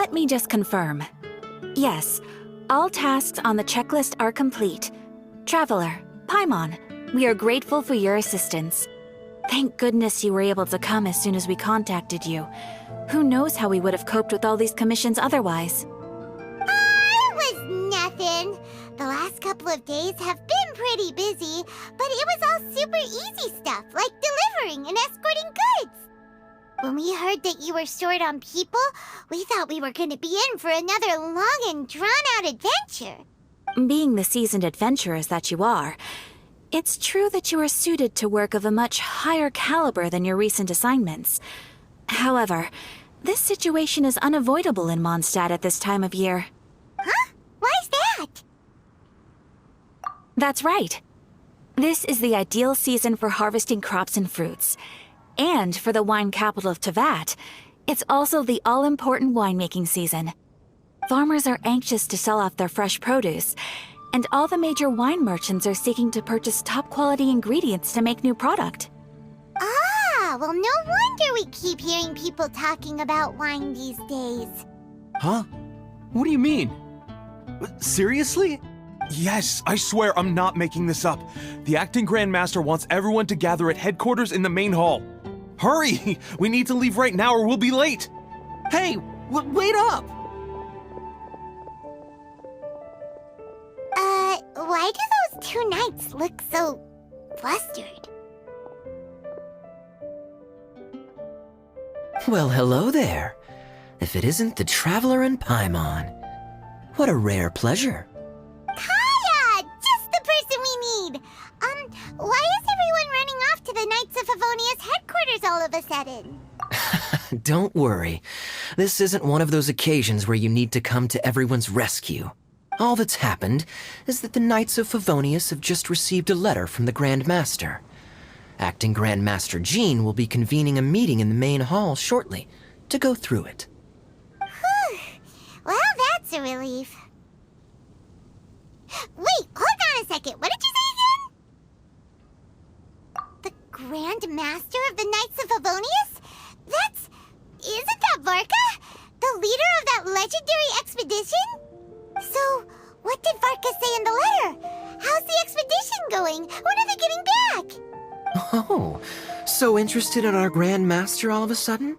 Let me just confirm. Yes, all tasks on the checklist are complete. Traveler, Paimon, we are grateful for your assistance. Thank goodness you were able to come as soon as we contacted you. Who knows how we would have coped with all these commissions otherwise? It was nothing. The last couple of days have been pretty busy, but it was all super easy stuff, like delivering and escorting goods. When we heard that you were short on people, we thought we were going to be in for another long and drawn-out adventure. Being the seasoned adventurers that you are, it's true that you are suited to work of a much higher caliber than your recent assignments. However, this situation is unavoidable in Mondstadt at this time of year. Huh? Why's that? That's right. This is the ideal season for harvesting crops and fruits. And for the wine capital of Teyvat, it's also the all-important winemaking season. Farmers are anxious to sell off their fresh produce, and all the major wine merchants are seeking to purchase top-quality ingredients to make new product. Ah, well, no wonder we keep hearing people talking about wine these days. Huh? What do you mean? Seriously? Yes, I swear I'm not making this up. The acting Grand Master wants everyone to gather at headquarters in the main hall. Hurry! We need to leave right now or we'll be late! Hey, wait up! Why do those two knights look so flustered? Well, hello there. If it isn't the Traveler and Paimon. What a rare pleasure. Kaeya! Just the person we need! Why is everyone running off to the Knights of Favonia's headquarters all of a sudden? Don't worry. This isn't one of those occasions where you need to come to everyone's rescue. All that's happened is that the Knights of Favonius have just received a letter from the Grand Master. Acting Grand Master Jean will be convening a meeting in the main hall shortly to go through it. Whew. Well, that's a relief. Wait, hold on a second. What did you say again? The Grand Master of the Knights of Favonius? Isn't that Varka? The leader of that legendary expedition? So, what did Varka say in the letter? How's the expedition going? When are they getting back? Oh, so interested in our Grand Master all of a sudden?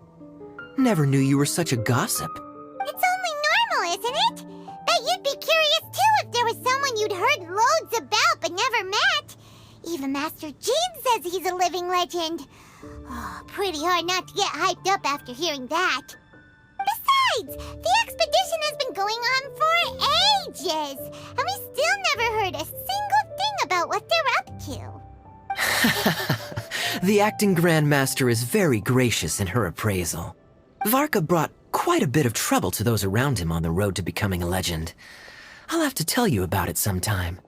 Never knew you were such a gossip. It's only normal, isn't it? Bet you'd be curious too if there was someone you'd heard loads about but never met. Even Master Jean says he's a living legend. Oh, pretty hard not to get hyped up after hearing that. Besides, the expedition has been going on for ages, and we still never heard a single thing about what they're up to. The acting Grand Master is very gracious in her appraisal. Varka brought quite a bit of trouble to those around him on the road to becoming a legend. I'll have to tell you about it sometime.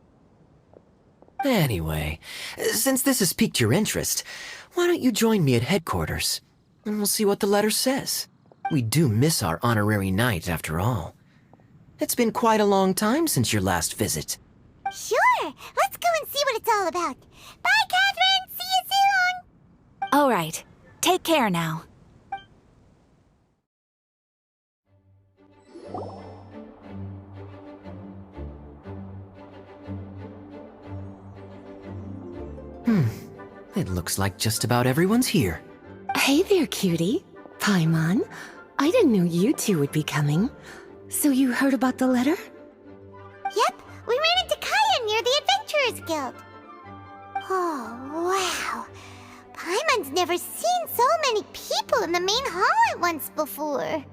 Anyway, since this has piqued your interest, why don't you join me at headquarters, and we'll see what the letter says. We do miss our honorary knight, after all. It's been quite a long time since your last visit. Sure, let's go and see what it's all about. Bye, Catherine! See you soon! All right, take care now. It looks like just about everyone's here. Hey there, cutie. Paimon, I didn't know you two would be coming. So you heard about the letter? Yep, we ran into Kaeya near the Adventurers Guild. Oh, wow. Paimon's never seen so many people in the main hall at once before.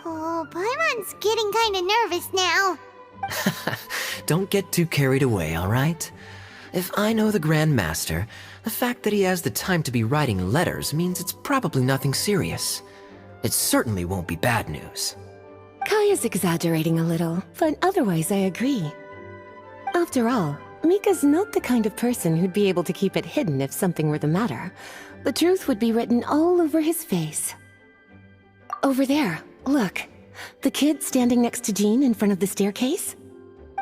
Oh, Paimon's getting kinda nervous now. Don't get too carried away, all right? If I know the Grand Master, the fact that he has the time to be writing letters means it's probably nothing serious. It certainly won't be bad news. Kaeya's exaggerating a little, but otherwise I agree. After all, Mika's not the kind of person who'd be able to keep it hidden if something were the matter. The truth would be written all over his face. Over there, look. The kid standing next to Jean in front of the staircase?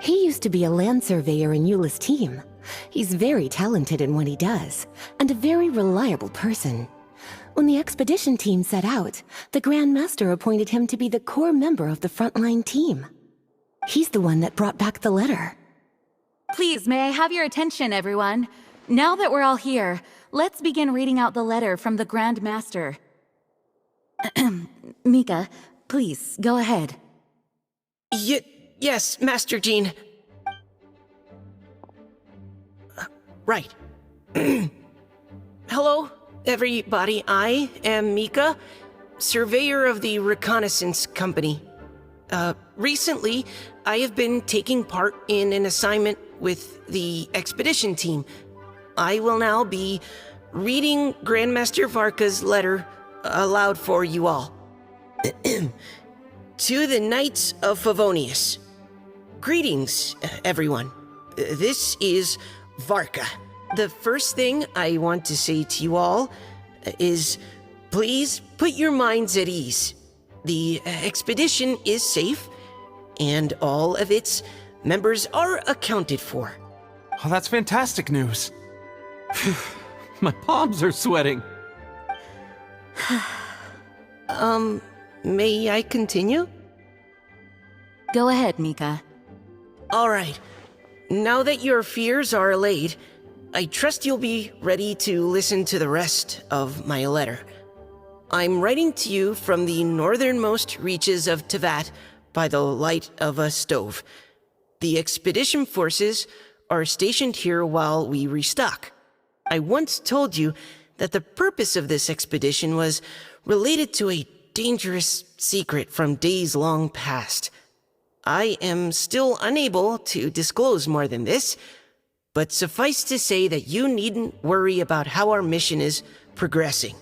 He used to be a land surveyor in Eula's team. He's very talented in what he does, and a very reliable person. When the expedition team set out, the Grand Master appointed him to be the core member of the frontline team. He's the one that brought back the letter. Please, may I have your attention, everyone? Now that we're all here, let's begin reading out the letter from the Grand Master. Mika, please, go ahead. Yes, Master Jean. Right. Hello, everybody. I am Mika, surveyor of the Reconnaissance Company. Recently, I have been taking part in an assignment with the expedition team. I will now be reading Grand Master Varka's letter aloud for you all. To the Knights of Favonius. Greetings, everyone. This is Varka. The first thing I want to say to you all is, please put your minds at ease. The expedition is safe, and all of its members are accounted for. Oh, that's fantastic news. My palms are sweating. May I continue? Go ahead, Mika. All right. Now that your fears are allayed, I trust you'll be ready to listen to the rest of my letter. I'm writing to you from the northernmost reaches of Teyvat by the light of a stove. The expedition forces are stationed here while we restock. I once told you that the purpose of this expedition was related to a dangerous secret from days long past. I am still unable to disclose more than this, but suffice to say that you needn't worry about how our mission is progressing.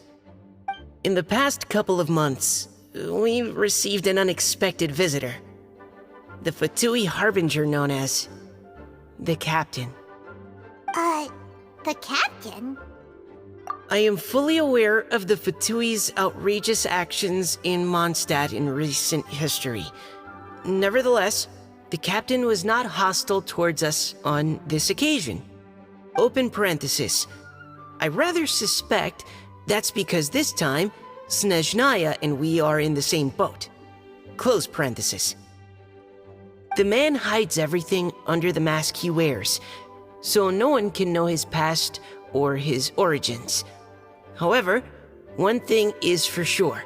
In the past couple of months, we received an unexpected visitor. The Fatui Harbinger known as the Captain. The captain? I am fully aware of the Fatui's outrageous actions in Mondstadt in recent history. Nevertheless, the Captain was not hostile towards us on this occasion. Open parenthesis. I rather suspect that's because this time, Snezhnaya and we are in the same boat. Close parenthesis. The man hides everything under the mask he wears, so no one can know his past or his origins. However, one thing is for sure.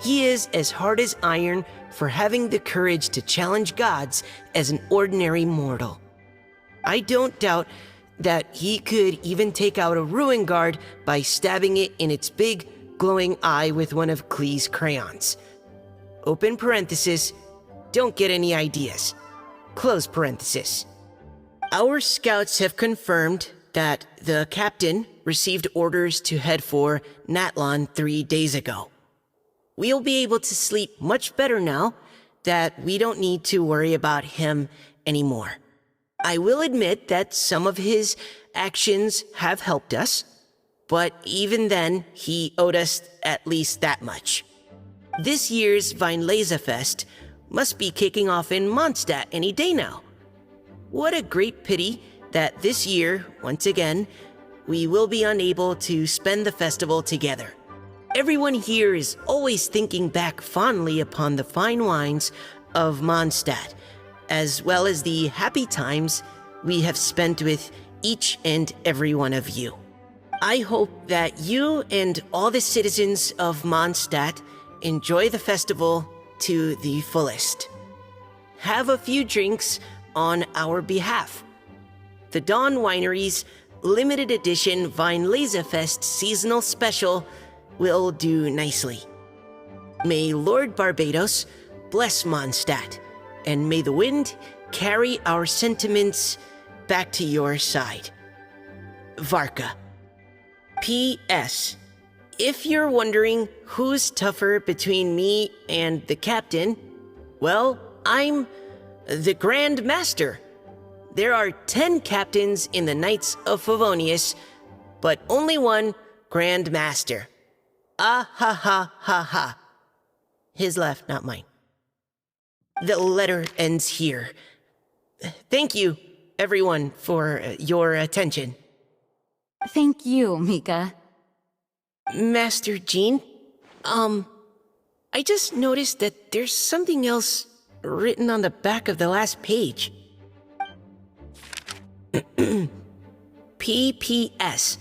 He is as hard as iron for having the courage to challenge gods as an ordinary mortal. I don't doubt that he could even take out a ruin guard by stabbing it in its big, glowing eye with one of Klee's crayons. Open parenthesis, don't get any ideas. Close parenthesis. Our scouts have confirmed that the captain received orders to head for Natlan 3 days ago. We'll be able to sleep much better now that we don't need to worry about him anymore. I will admit that some of his actions have helped us, but even then, he owed us at least that much. This year's Weinlesefest must be kicking off in Mondstadt any day now. What a great pity that this year, once again, we will be unable to spend the festival together. Everyone here is always thinking back fondly upon the fine wines of Mondstadt, as well as the happy times we have spent with each and every one of you. I hope that you and all the citizens of Mondstadt enjoy the festival to the fullest. Have a few drinks on our behalf. The Dawn Winery's limited edition Weinlesefest seasonal special will do nicely. May Lord Barbados bless Mondstadt, and may the wind carry our sentiments back to your side. Varka. P.S. If you're wondering who's tougher between me and the captain, well, I'm the Grand Master. There are 10 captains in the Knights of Favonius, but only one Grand Master. Ah ha ha ha ha. His laugh, not mine. The letter ends here. Thank you, everyone, for your attention. Thank you, Mika. Master Jean, I just noticed that there's something else written on the back of the last page. PPS.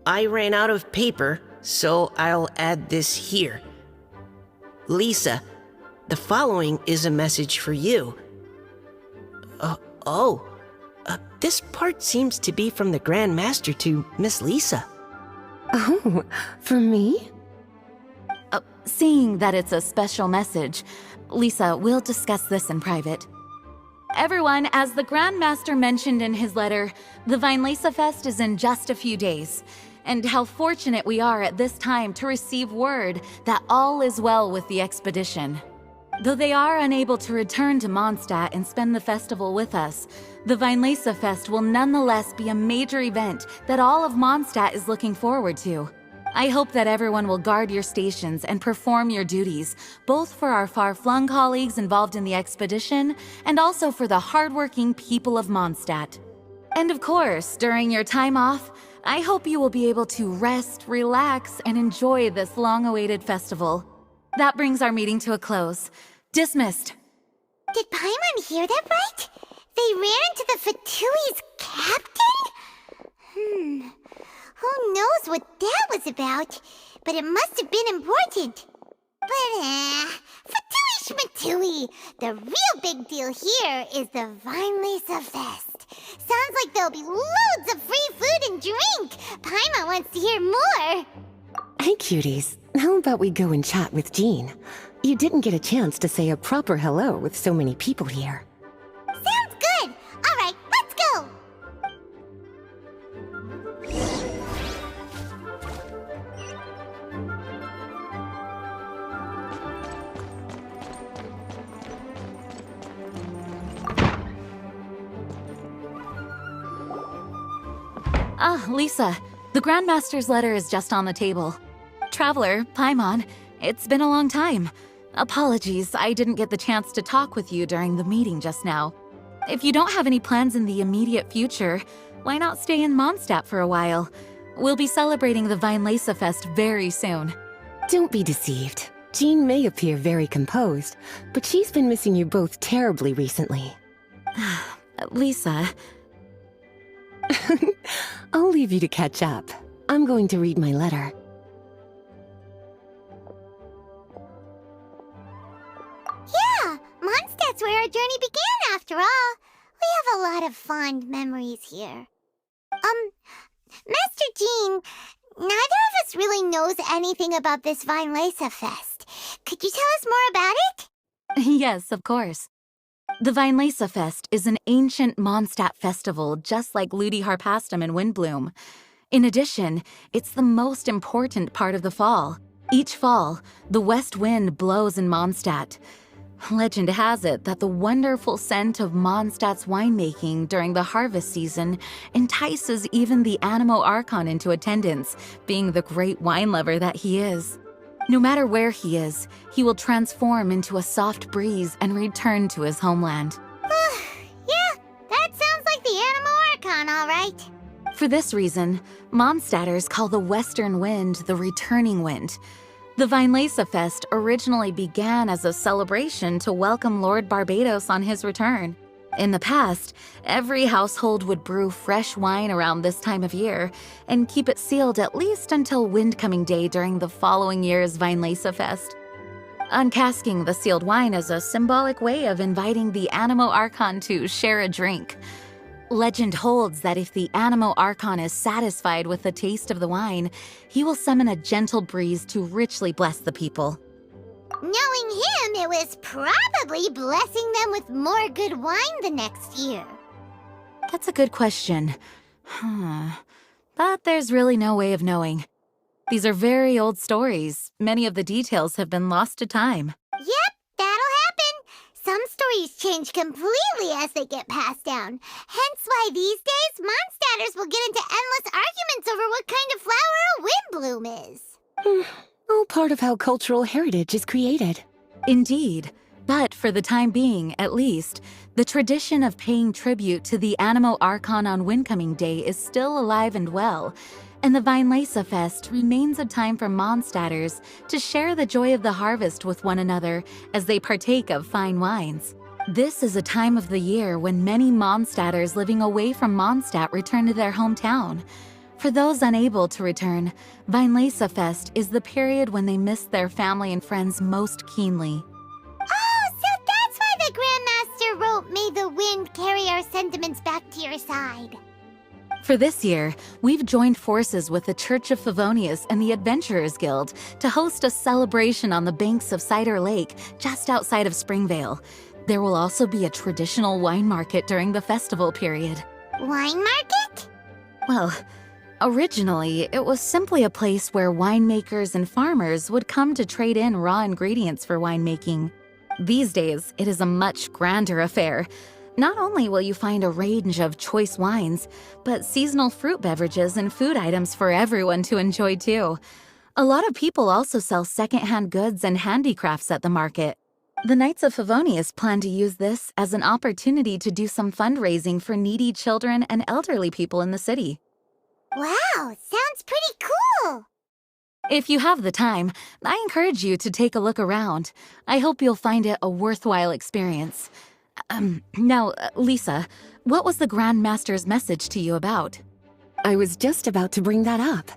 I ran out of paper, so I'll add this here. Lisa, the following is a message for you. This part seems to be from the Grand Master to Miss Lisa. Oh, for me? Seeing that it's a special message, Lisa, we'll discuss this in private. Everyone, as the Grand Master mentioned in his letter, the Weinlesefest is in just a few days. And how fortunate we are at this time to receive word that all is well with the expedition. Though they are unable to return to Mondstadt and spend the festival with us, the Weinlesefest will nonetheless be a major event that all of Mondstadt is looking forward to. I hope that everyone will guard your stations and perform your duties, both for our far-flung colleagues involved in the expedition and also for the hardworking people of Mondstadt. And of course, during your time off, I hope you will be able to rest, relax, and enjoy this long-awaited festival. That brings our meeting to a close. Dismissed. Did Paimon hear that right? They ran into the Fatui's captain? Who knows what that was about? But it must have been important. But, Fatui Schmatui! The real big deal here is the Weinlesefest. Sounds like there'll be loads of free food and drink. Paimon wants to hear more. Hey, cuties. How about we go and chat with Jean? You didn't get a chance to say a proper hello with so many people here. Sounds good. All right, let's go. Lisa, the Grand Master's letter is just on the table. Traveler, Paimon, it's been a long time. Apologies, I didn't get the chance to talk with you during the meeting just now. If you don't have any plans in the immediate future, why not stay in Mondstadt for a while? We'll be celebrating the Weinlesefest very soon. Don't be deceived. Jean may appear very composed, but she's been missing you both terribly recently. Lisa... I'll leave you to catch up. I'm going to read my letter. Yeah, Mondstadt's where our journey began after all. We have a lot of fond memories here. Master Jean, neither of us really knows anything about this Weinlesefest. Could you tell us more about it? Yes, of course. The Weinlesefest is an ancient Mondstadt festival just like Ludi Harpastum and Windbloom. In addition, it's the most important part of the fall. Each fall, the west wind blows in Mondstadt. Legend has it that the wonderful scent of Mondstadt's winemaking during the harvest season entices even the Anemo Archon into attendance, being the great wine lover that he is. No matter where he is, he will transform into a soft breeze and return to his homeland. Yeah, that sounds like the Anemo Archon, all right. For this reason, Mondstadters call the western wind the returning wind. The Weinlesefest originally began as a celebration to welcome Lord Barbados on his return. In the past, every household would brew fresh wine around this time of year and keep it sealed at least until Windcoming Day during the following year's Weinlesefest. Uncasking the sealed wine is a symbolic way of inviting the Anemo Archon to share a drink. Legend holds that if the Anemo Archon is satisfied with the taste of the wine, he will summon a gentle breeze to richly bless the people. Knowing him, it was probably blessing them with more good wine the next year. That's a good question. But there's really no way of knowing. These are very old stories. Many of the details have been lost to time. Yep, that'll happen. Some stories change completely as they get passed down. Hence why these days, Mondstadters will get into endless arguments over what kind of flower a windbloom is. All part of how cultural heritage is created. Indeed. But for the time being, at least, the tradition of paying tribute to the Anemo Archon on Windcoming Day is still alive and well, and the Weinlesefest remains a time for Mondstadters to share the joy of the harvest with one another as they partake of fine wines. This is a time of the year when many Mondstadters living away from Mondstadt return to their hometown. For those unable to return, Weinlesefest is the period when they miss their family and friends most keenly. Oh, so that's why the Grand Master wrote, "May the wind carry our sentiments back to your side." For this year, we've joined forces with the Church of Favonius and the Adventurers Guild to host a celebration on the banks of Cider Lake, just outside of Springvale. There will also be a traditional wine market during the festival period. Wine market? Well, originally, it was simply a place where winemakers and farmers would come to trade in raw ingredients for winemaking. These days, it is a much grander affair. Not only will you find a range of choice wines, but seasonal fruit beverages and food items for everyone to enjoy too. A lot of people also sell secondhand goods and handicrafts at the market. The Knights of Favonius plan to use this as an opportunity to do some fundraising for needy children and elderly people in the city. Wow, sounds pretty cool. If you have the time, I encourage you to take a look around. I hope you'll find it a worthwhile experience. Now, Lisa, what was the Grand Master's message to you about? I was just about to bring that up.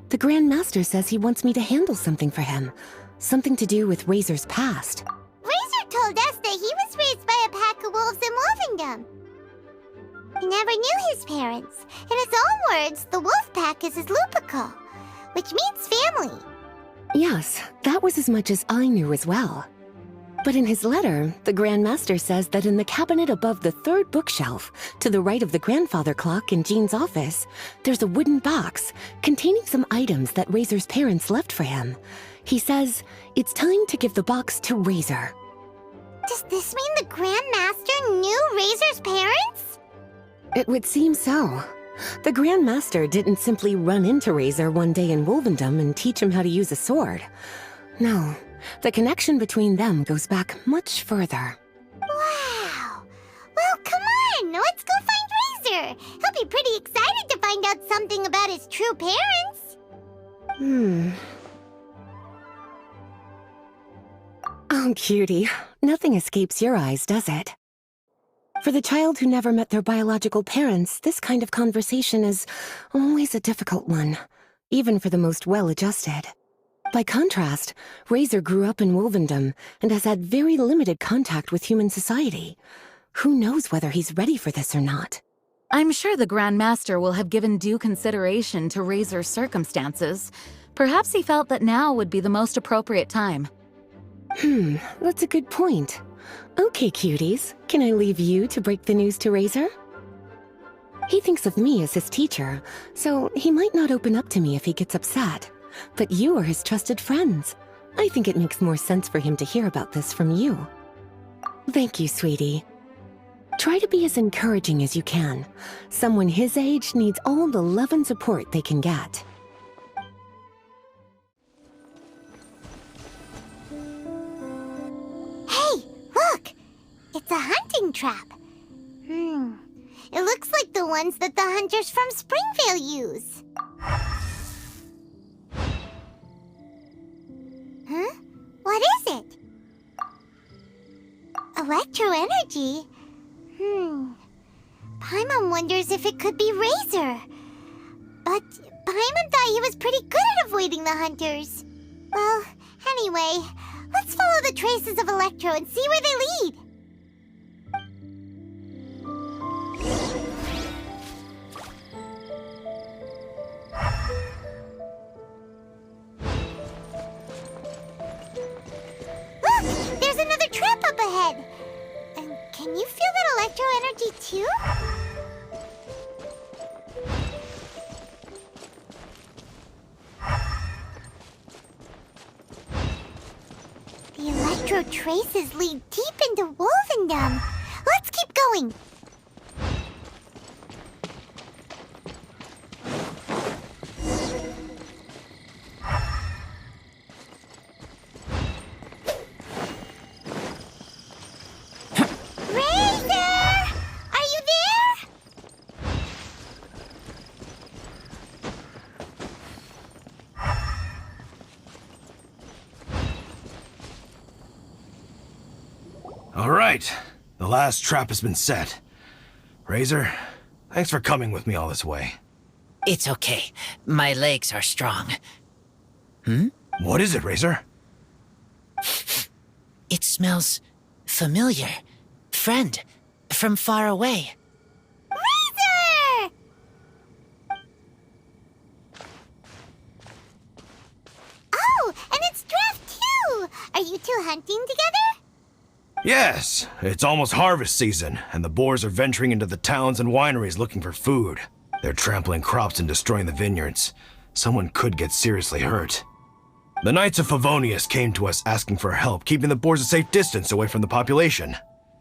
The Grand Master says he wants me to handle something for him. Something to do with Razor's past. Razor told us that he was raised by a pack of wolves in Wolvendom. He never knew his parents. In his own words, the wolf pack is his lupical, which means family. Yes, that was as much as I knew as well. But in his letter, the Grand Master says that in the cabinet above the third bookshelf, to the right of the grandfather clock in Jean's office, there's a wooden box containing some items that Razor's parents left for him. He says it's time to give the box to Razor. Does this mean the Grand Master knew Razor's parents? It would seem so. The Grand Master didn't simply run into Razor one day in Wolvendom and teach him how to use a sword. No, the connection between them goes back much further. Wow! Well, come on! Let's go find Razor! He'll be pretty excited to find out something about his true parents! Oh, cutie. Nothing escapes your eyes, does it? For the child who never met their biological parents, this kind of conversation is always a difficult one, even for the most well-adjusted. By contrast, Razor grew up in Wolvendom and has had very limited contact with human society. Who knows whether he's ready for this or not? I'm sure the Grand Master will have given due consideration to Razor's circumstances. Perhaps he felt that now would be the most appropriate time. That's a good point. Okay, cuties, can I leave you to break the news to Razor? He thinks of me as his teacher, so he might not open up to me if he gets upset. But you are his trusted friends. I think it makes more sense for him to hear about this from you. Thank you, sweetie. Try to be as encouraging as you can. Someone his age needs all the love and support they can get. Hey, look! It's a hunting trap. It looks like the ones that the hunters from Springvale use. Huh? What is it? Electro energy? Paimon wonders if it could be Razor. But Paimon thought he was pretty good at avoiding the hunters. Well, anyway, let's follow the traces of Electro and see where they lead. Look! There's another trap up ahead! And can you feel that electro energy too? The electro traces lead deep into Wolvendom. Let's keep going. All right, the last trap has been set. Razor, thanks for coming with me all this way. It's okay. My legs are strong. What is it, Razor? It smells familiar. Friend, from far away. Razor! Oh, and it's Draft too! Are you two hunting together? Yes, it's almost harvest season, and the boars are venturing into the towns and wineries looking for food. They're trampling crops and destroying the vineyards. Someone could get seriously hurt. The Knights of Favonius came to us asking for help keeping the boars a safe distance away from the population.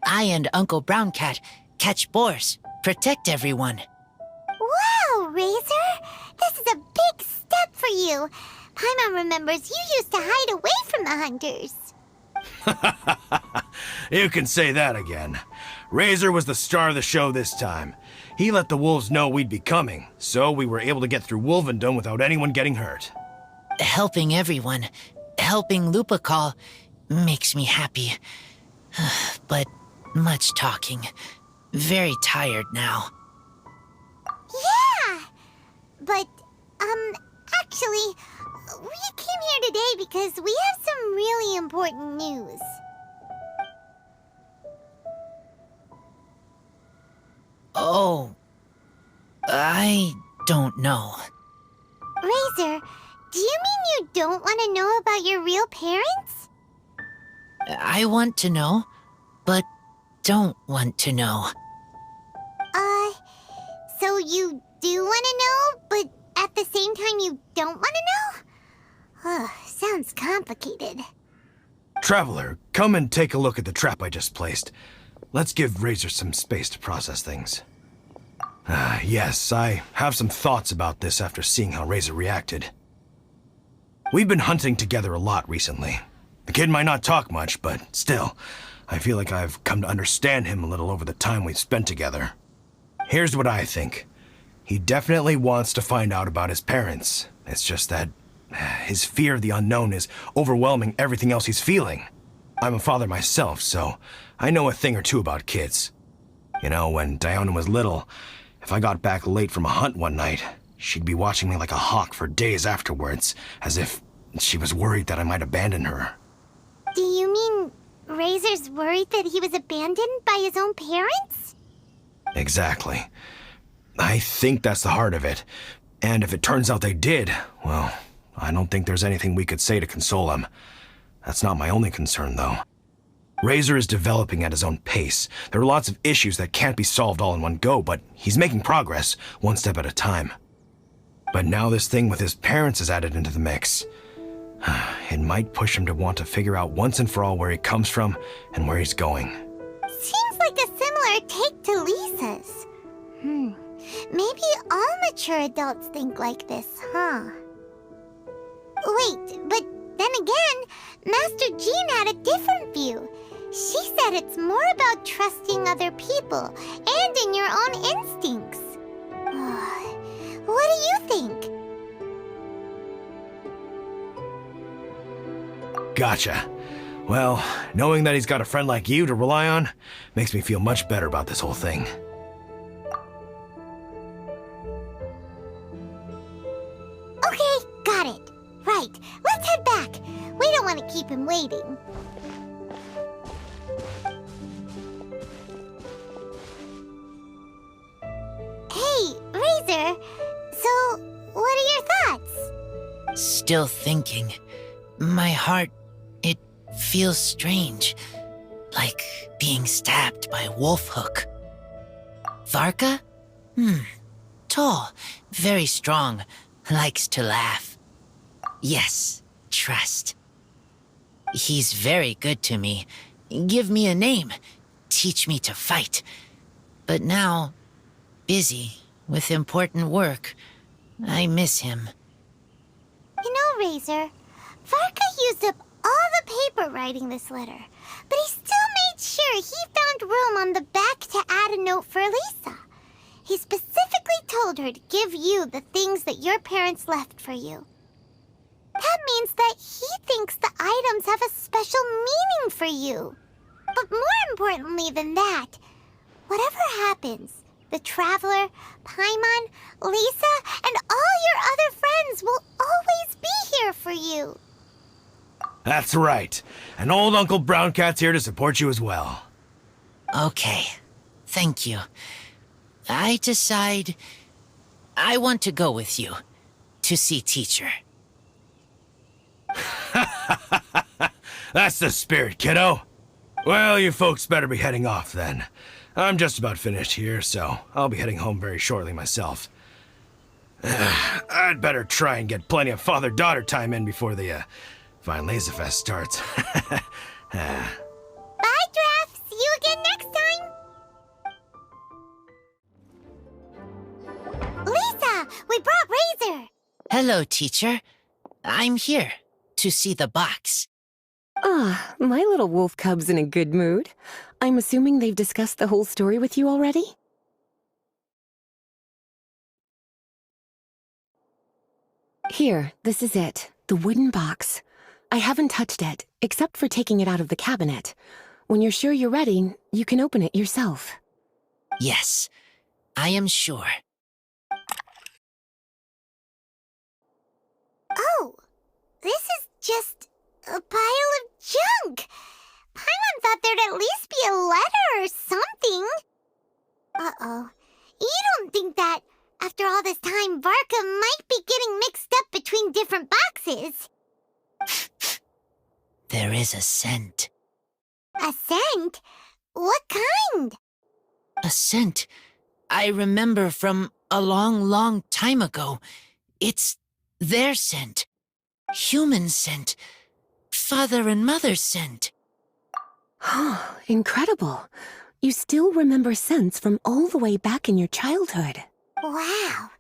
I and Uncle Brown Cat catch boars, protect everyone. Wow, Razor! This is a big step for you. Paimon remembers you used to hide away from the hunters. You can say that again. Razor was the star of the show this time. He let the wolves know we'd be coming, so we were able to get through Wolvendom without anyone getting hurt. Helping everyone, helping Lupercal, makes me happy. But much talking. Very tired now. Yeah! But, actually, we came here today because we have some really important news. Oh, I don't know. Razor, do you mean you don't want to know about your real parents? I want to know, but don't want to know. So you do want to know, but at the same time you don't want to know? Sounds complicated. Traveler, come and take a look at the trap I just placed. Let's give Razor some space to process things. Yes, I have some thoughts about this after seeing how Razor reacted. We've been hunting together a lot recently. The kid might not talk much, but still, I feel like I've come to understand him a little over the time we've spent together. Here's what I think. He definitely wants to find out about his parents. It's just that his fear of the unknown is overwhelming everything else he's feeling. I'm a father myself, so I know a thing or two about kids. You know, when Diona was little, if I got back late from a hunt one night, she'd be watching me like a hawk for days afterwards, as if she was worried that I might abandon her. Do you mean Razor's worried that he was abandoned by his own parents? Exactly. I think that's the heart of it. And if it turns out they did, well, I don't think there's anything we could say to console him. That's not my only concern, though. Razor is developing at his own pace. There are lots of issues that can't be solved all in one go, but he's making progress, one step at a time. But now this thing with his parents is added into the mix. It might push him to want to figure out once and for all where he comes from and where he's going. Seems like a similar take to Lisa's. Maybe all mature adults think like this, huh? Wait, but then again, Master Jean had a different view. She said it's more about trusting other people and in your own instincts. What do you think? Gotcha. Well, knowing that he's got a friend like you to rely on makes me feel much better about this whole thing. Okay, got it. Right, let's head back. We don't want to keep him waiting. Hey, Razor. So, what are your thoughts? Still thinking. My heart, it feels strange. Like being stabbed by a wolf hook. Varka? Tall, very strong, likes to laugh. Yes, trust. He's very good to me. Give me a name. Teach me to fight. But now, busy with important work. I miss him. You know, Razor, Varka used up all the paper writing this letter, but he still made sure he found room on the back to add a note for Lisa. He specifically told her to give you the things that your parents left for you. That means that he thinks the items have a special meaning for you. But But more importantly than that, whatever happens, the Traveler, Paimon, Lisa, and all your other friends will always be here for you. That's right. And old Uncle Brown Cat's here to support you as well. Okay, thank you. I decide I want to go with you to see teacher. That's the spirit, kiddo. Well, you folks better be heading off then. I'm just about finished here, so I'll be heading home very shortly myself. I'd better try and get plenty of father-daughter time in before the Weinlesefest starts. Bye, Draft. See you again next time. Lisa, we brought Razor. Hello, teacher. I'm here to see the box. Ah, my little wolf cub's in a good mood. I'm assuming they've discussed the whole story with you already? Here, this is it. The wooden box. I haven't touched it, except for taking it out of the cabinet. When you're sure you're ready, you can open it yourself. Yes, I am sure. Oh, this is just a pile of junk. Paimon thought there'd at least be a letter or something. Uh-oh. You don't think that, after all this time, Varka might be getting mixed up between different boxes? There is a scent. A scent? What kind? A scent I remember from a long, long time ago. It's their scent. Human scent. Father and mother scent. Oh, incredible. You still remember scents from all the way back in your childhood. Wow.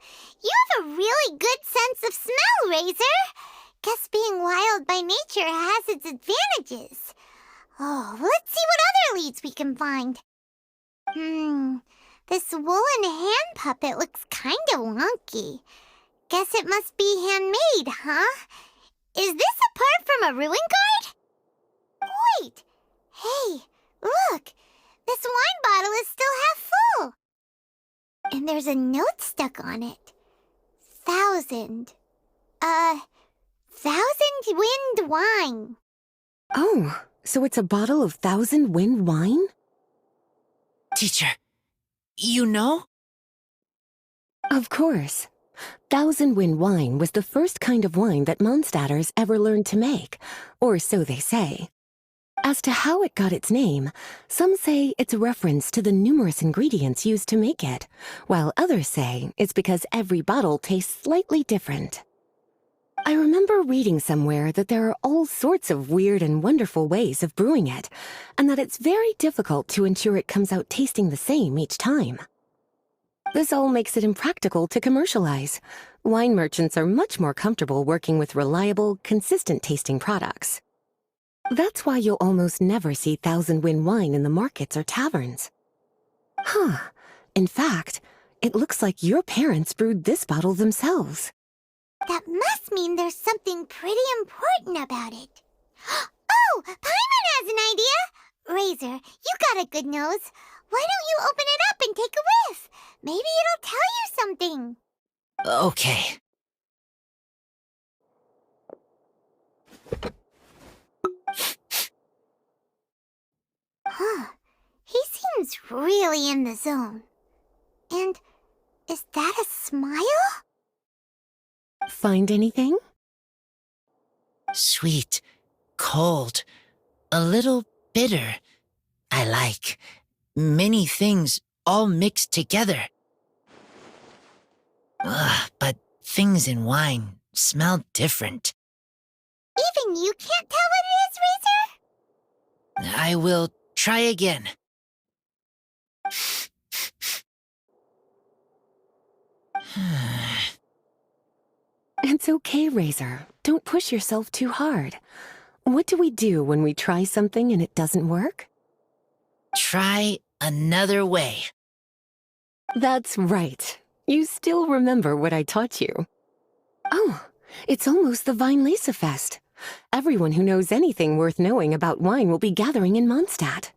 You have a really good sense of smell, Razor. Guess being wild by nature has its advantages. Oh, let's see what other leads we can find. This woolen hand puppet looks kinda wonky. Guess it must be handmade, huh? Is this a part from a ruin guard? Wait! Hey, look! This wine bottle is still half full! And there's a note stuck on it. 1,000 wind wine. Oh, so it's a bottle of 1,000 wind wine? Teacher, you know? Of course. 1,000 wind wine was the first kind of wine that Mondstadters ever learned to make, or so they say. As to how it got its name, some say it's a reference to the numerous ingredients used to make it, while others say it's because every bottle tastes slightly different. I remember reading somewhere that there are all sorts of weird and wonderful ways of brewing it, and that it's very difficult to ensure it comes out tasting the same each time. This all makes it impractical to commercialize. Wine merchants are much more comfortable working with reliable, consistent-tasting products. That's why you'll almost never see 1,000 wind wine in the markets or taverns. Huh. In fact, it looks like your parents brewed this bottle themselves. That must mean there's something pretty important about it. Oh, Paimon has an idea! Razor, you got a good nose. Why don't you open it up and take a whiff? Maybe it'll tell you something. Okay. Huh. He seems really in the zone. And is that a smile? Find anything? Sweet, cold, a little bitter. I like many things all mixed together. But things in wine smell different. Even you can't tell what it is, Razor? I will try again. It's okay, Razor. Don't push yourself too hard. What do we do when we try something and it doesn't work? Try another way. That's right. You still remember what I taught you. Oh, it's almost the Weinlesefest. Everyone who knows anything worth knowing about wine will be gathering in Mondstadt.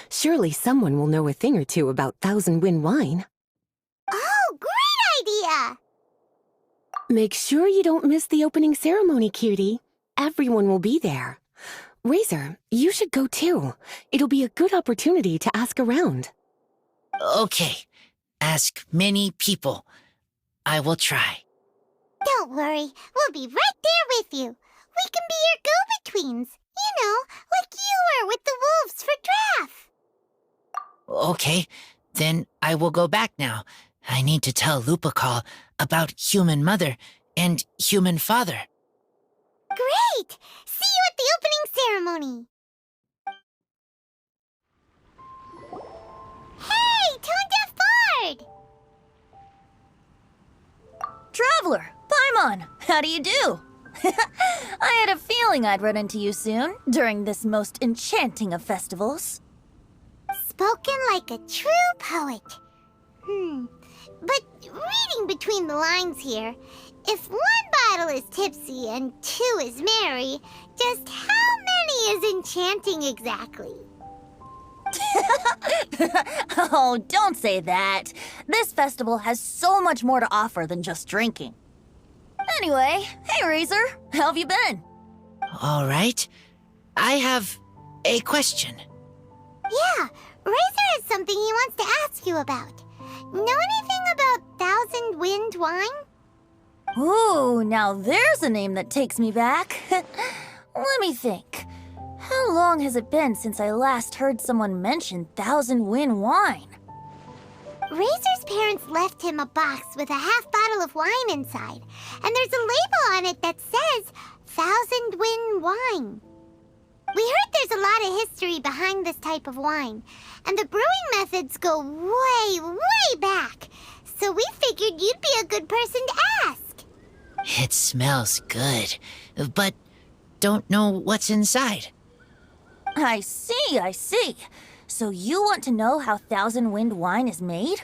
Surely someone will know a thing or two about Thousand Wind wine. Oh, great idea! Make sure you don't miss the opening ceremony, cutie. Everyone will be there. Razor, you should go too. It'll be a good opportunity to ask around. Okay. Ask many people. I will try. Don't worry, we'll be right there with you. We can be your go-betweens. You know, like you were with the wolves for Draft. Okay, then I will go back now. I need to tell Lupercal about Human Mother and Human Father. Great! See you at the opening ceremony. Hey, Tone Deaf Bard! Traveler, Paimon, how do you do? I had a feeling I'd run into you soon, during this most enchanting of festivals. Spoken like a true poet. But reading between the lines here, if one bottle is tipsy and two is merry, just how many is enchanting exactly? Oh, don't say that. This festival has so much more to offer than just drinking. Anyway, hey Razor, how have you been? All right. I have a question. Yeah, Razor has something he wants to ask you about. Know anything about Thousand Wind wine? Ooh, now there's a name that takes me back. Let me think. How long has it been since I last heard someone mention Thousand Wind wine? Razor's parents left him a box with a half bottle of wine inside, and there's a label on it that says Thousand Wind wine. We heard there's a lot of history behind this type of wine, and the brewing methods go way, way back, so we figured you'd be a good person to ask. It smells good, but don't know what's inside. I see. So you want to know how Thousand Wind wine is made?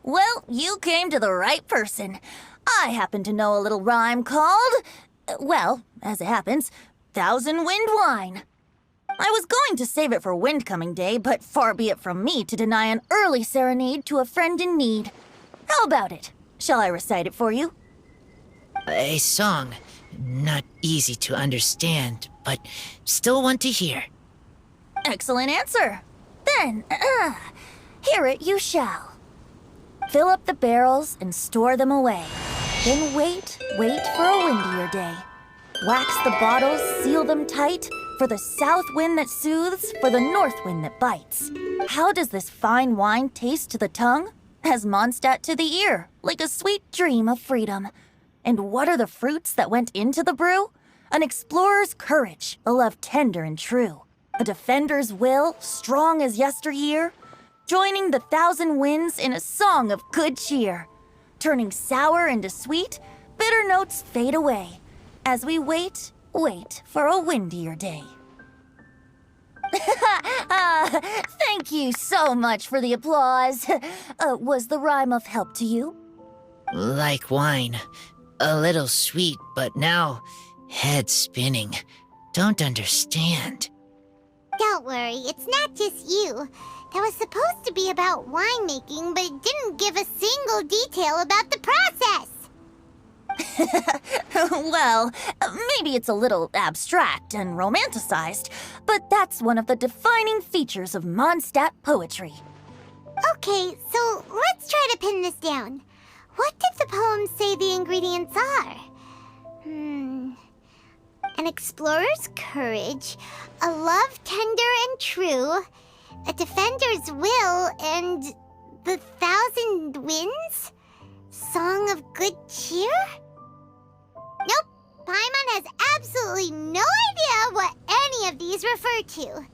Well, you came to the right person. I happen to know a little rhyme called, well, as it happens, Thousand Wind wine. I was going to save it for Windcoming Day, but far be it from me to deny an early serenade to a friend in need. How about it? Shall I recite it for you? A song. Not easy to understand, but still want to hear. Excellent answer. Then, hear it you shall. Fill up the barrels and store them away. Then wait for a windier day. Wax the bottles, seal them tight, for the south wind that soothes, for the north wind that bites. How does this fine wine taste to the tongue? As Mondstadt to the ear, like a sweet dream of freedom. And what are the fruits that went into the brew? An explorer's courage, a love tender and true. A defender's will, strong as yesteryear. Joining the thousand winds in a song of good cheer. Turning sour into sweet, bitter notes fade away. As we wait for a windier day. Thank you so much for the applause. Was the rhyme of help to you? Like wine. A little sweet, but now head spinning. Don't understand. Don't worry, it's not just you. That was supposed to be about winemaking, but it didn't give a single detail about the process. Well, maybe it's a little abstract and romanticized, but that's one of the defining features of Mondstadt poetry. Okay, so let's try to pin this down. What did the poem say the ingredients are? An explorer's courage, a love tender and true, a defender's will, and the thousand winds? Song of good cheer? Nope, Paimon has absolutely no idea what any of these refer to.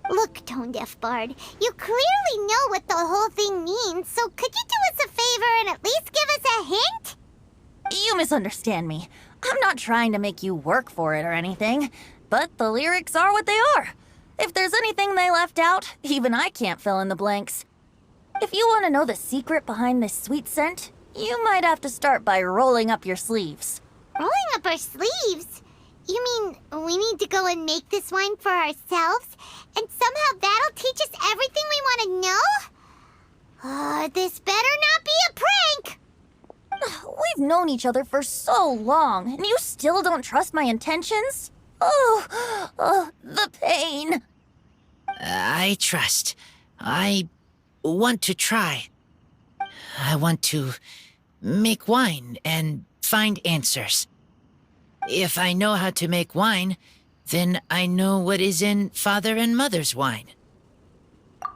Look, Tone Deaf Bard, you clearly know what the whole thing means, so could you do us a favor and at least give us a hint? You misunderstand me. I'm not trying to make you work for it or anything, but the lyrics are what they are. If there's anything they left out, even I can't fill in the blanks. If you want to know the secret behind this sweet scent, you might have to start by rolling up your sleeves. Rolling up our sleeves? You mean we need to go and make this wine for ourselves And somehow that'll teach us everything we want to know? This better not be a prank! We've known each other for so long, and you still don't trust my intentions? The pain. I trust. I want to try. I want to make wine and find answers. If I know how to make wine, then I know what is in Father and Mother's wine.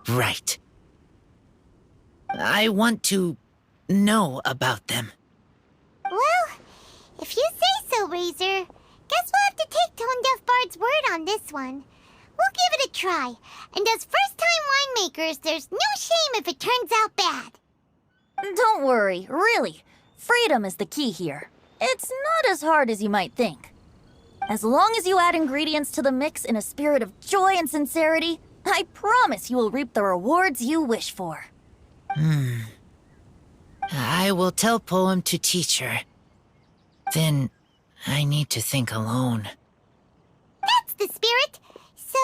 Right. I want to know about them. Well, if you say so, Razor, guess we'll have to take Tone Deaf Bard's word on this one. We'll give it a try, and as first-time winemakers, there's no shame if it turns out bad. Don't worry, really. Freedom is the key here. It's not as hard as you might think. As long as you add ingredients to the mix in a spirit of joy and sincerity, I promise you will reap the rewards you wish for. I will tell Poem to teach her. Then I need to think alone. That's the spirit. So,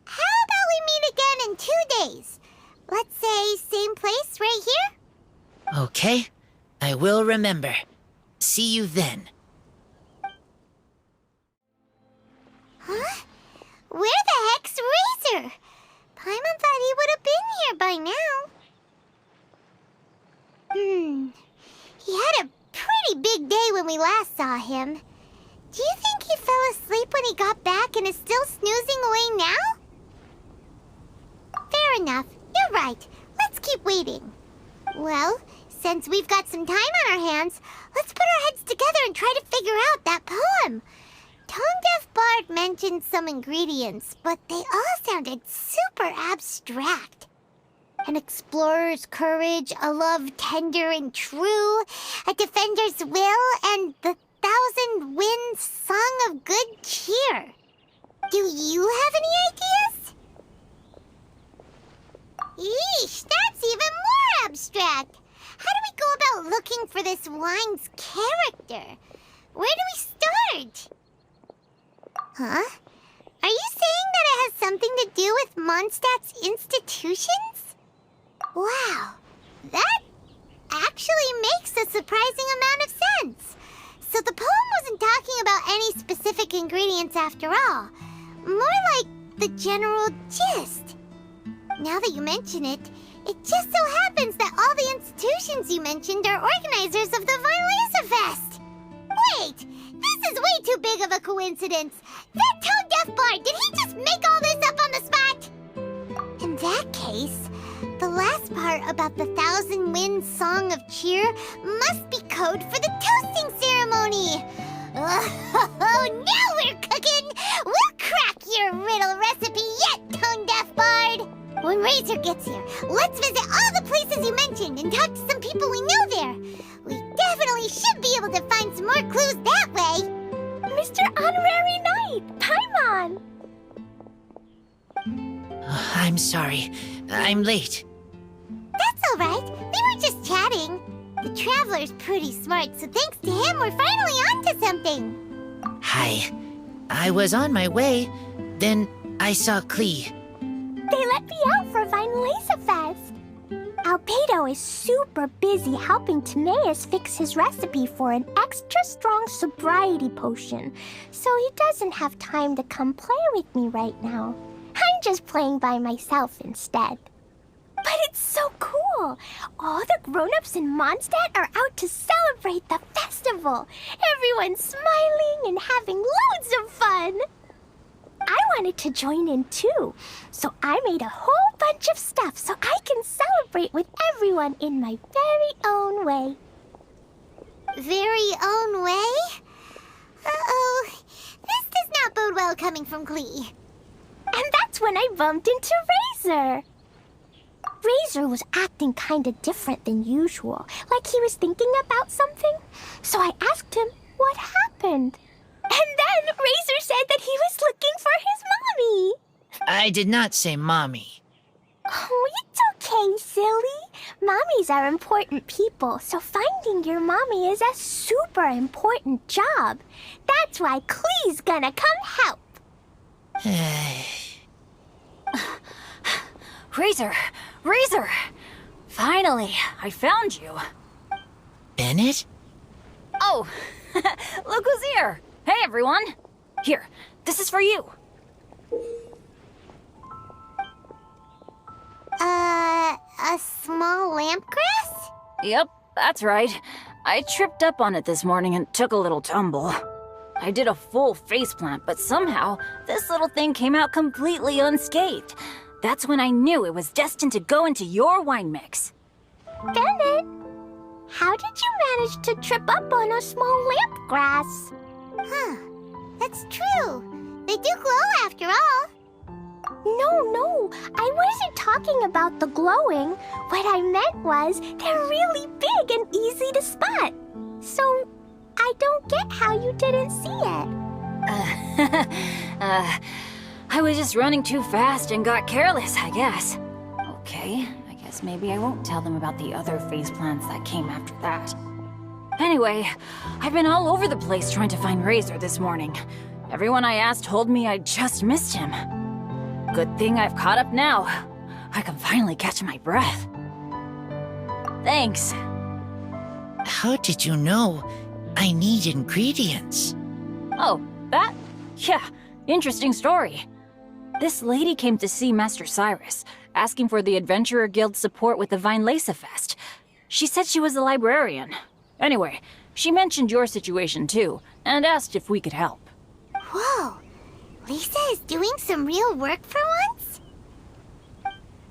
how about we meet again in 2 days? Let's say same place right here? Okay, I will remember. See you then. Huh? Where the heck's Razor? Paimon thought he would have been here by now. He had a pretty big day when we last saw him. Do you think he fell asleep when he got back and is still snoozing away now? Fair enough. You're right. Let's keep waiting. Well, since we've got some time on our hands, let's put our heads together and try to figure out that poem. Tone Deaf Bard mentioned some ingredients, but they all sounded super abstract. An explorer's courage, a love tender and true, a defender's will, and the 1,000 winds song of good cheer. Do you have any ideas? Yeesh, that's even more abstract. How do we go about looking for this wine's character? Where do we start? Huh? Are you saying that it has something to do with Mondstadt's institutions? Wow, that actually makes a surprising amount of sense. So the poem wasn't talking about any specific ingredients after all. More like the general gist. Now that you mention it, it just so happens that all the institutions you mentioned are organizers of the Weinlesefest. Wait, this is way too big of a coincidence. That Tone Deaf Bard, did he just make all this up on the spot? In that case, the last part about the 1,000 winds song of cheer must be code for the toasting ceremony. Oh, now we're cooking! We'll crack your riddle recipe yet, Tone Deaf Bard! When Razor gets here, let's visit all the places you mentioned and talk to some people we know there. We definitely should be able to find some more clues that way. Mr. Honorary Knight, Paimon! I'm sorry. I'm late. That's all right. We were just chatting. The Traveler's pretty smart, so thanks to him, we're finally onto something. Hi. I was on my way. Then I saw Klee. They let me out for Weinlesefest. Albedo is super busy helping Timaeus fix his recipe for an extra strong sobriety potion, so he doesn't have time to come play with me right now. I'm just playing by myself instead. But it's so cool! All the grown-ups in Mondstadt are out to celebrate the festival. Everyone's smiling and having loads of fun. I wanted to join in too, so I made a whole bunch of stuff so I can celebrate with everyone in my very own way. Very own way? Uh-oh. This does not bode well coming from Klee. And that's when I bumped into Razor. Razor was acting kinda different than usual, like he was thinking about something. So I asked him what happened. And then Razor said that he was looking for his mommy. I did not say mommy. Oh, it's okay, silly. Mommies are important people, so finding your mommy is a super important job. That's why Klee's gonna come help. Razor! Razor! Finally, I found you. Bennet? Oh, look who's here! Hey, everyone! Here, this is for you. A small lampgrass? Yep, that's right. I tripped up on it this morning and took a little tumble. I did a full faceplant, but somehow this little thing came out completely unscathed. That's when I knew it was destined to go into your wine mix. Bennet, how did you manage to trip up on a small lampgrass? Huh. That's true. They do glow after all. No, I wasn't talking about the glowing. What I meant was they're really big and easy to spot. So, I don't get how you didn't see it. I was just running too fast and got careless, I guess. Okay, I guess maybe I won't tell them about the other faceplants that came after that. Anyway, I've been all over the place trying to find Razor this morning. Everyone I asked told me I just missed him. Good thing I've caught up now. I can finally catch my breath. Thanks. How did you know I need ingredients? Oh, that? Yeah, interesting story. This lady came to see Master Cyrus, asking for the Adventurer Guild's support with the Weinlesefest. She said she was a librarian. Anyway, she mentioned your situation too, and asked if we could help. Whoa. Lisa is doing some real work for once?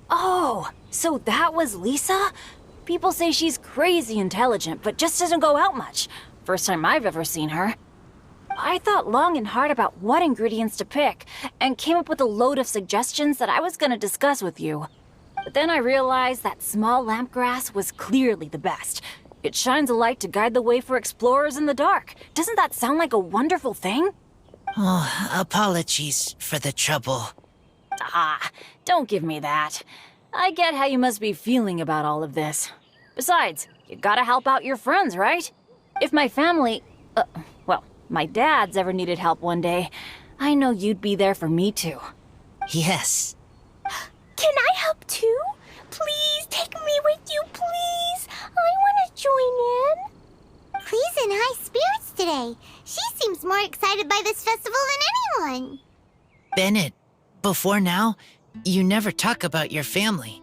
Oh, so that was Lisa? People say she's crazy intelligent, but just doesn't go out much. First time I've ever seen her. I thought long and hard about what ingredients to pick, and came up with a load of suggestions that I was gonna discuss with you. But then I realized that small lampgrass was clearly the best. It shines a light to guide the way for explorers in the dark. Doesn't that sound like a wonderful thing? Oh, apologies for the trouble. Ah, don't give me that. I get how you must be feeling about all of this. Besides, you gotta help out your friends, right? If my family, my dad's ever needed help one day, I know you'd be there for me too. Yes. Can I help too? Please take me with you, please. I want to join in. Klee's in high spirits today. She seems more excited by this festival than anyone. Bennet, before now, you never talk about your family.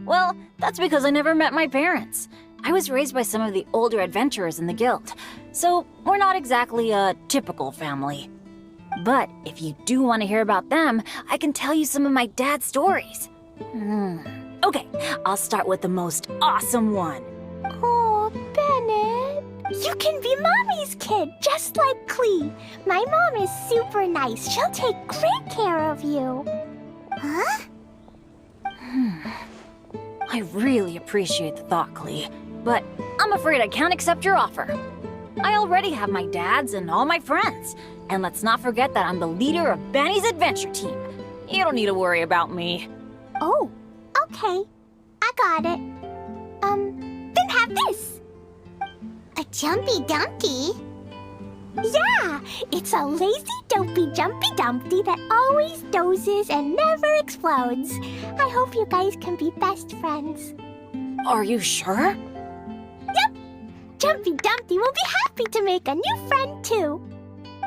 Well, that's because I never met my parents. I was raised by some of the older adventurers in the guild, so we're not exactly a typical family. But if you do want to hear about them, I can tell you some of my dad's stories. Okay, I'll start with the most awesome one. Oh, Bennet. You can be Mommy's kid, just like Klee. My mom is super nice. She'll take great care of you. Huh? I really appreciate the thought, Klee, but I'm afraid I can't accept your offer. I already have my dad's and all my friends. And let's not forget that I'm the leader of Benny's adventure team. You don't need to worry about me. Oh, okay. I got it. Then have this. A jumpy dumpty? Yeah, it's a lazy, dopey, jumpy dumpty that always dozes and never explodes. I hope you guys can be best friends. Are you sure? Yep. Jumpy Dumpty will be happy to make a new friend too.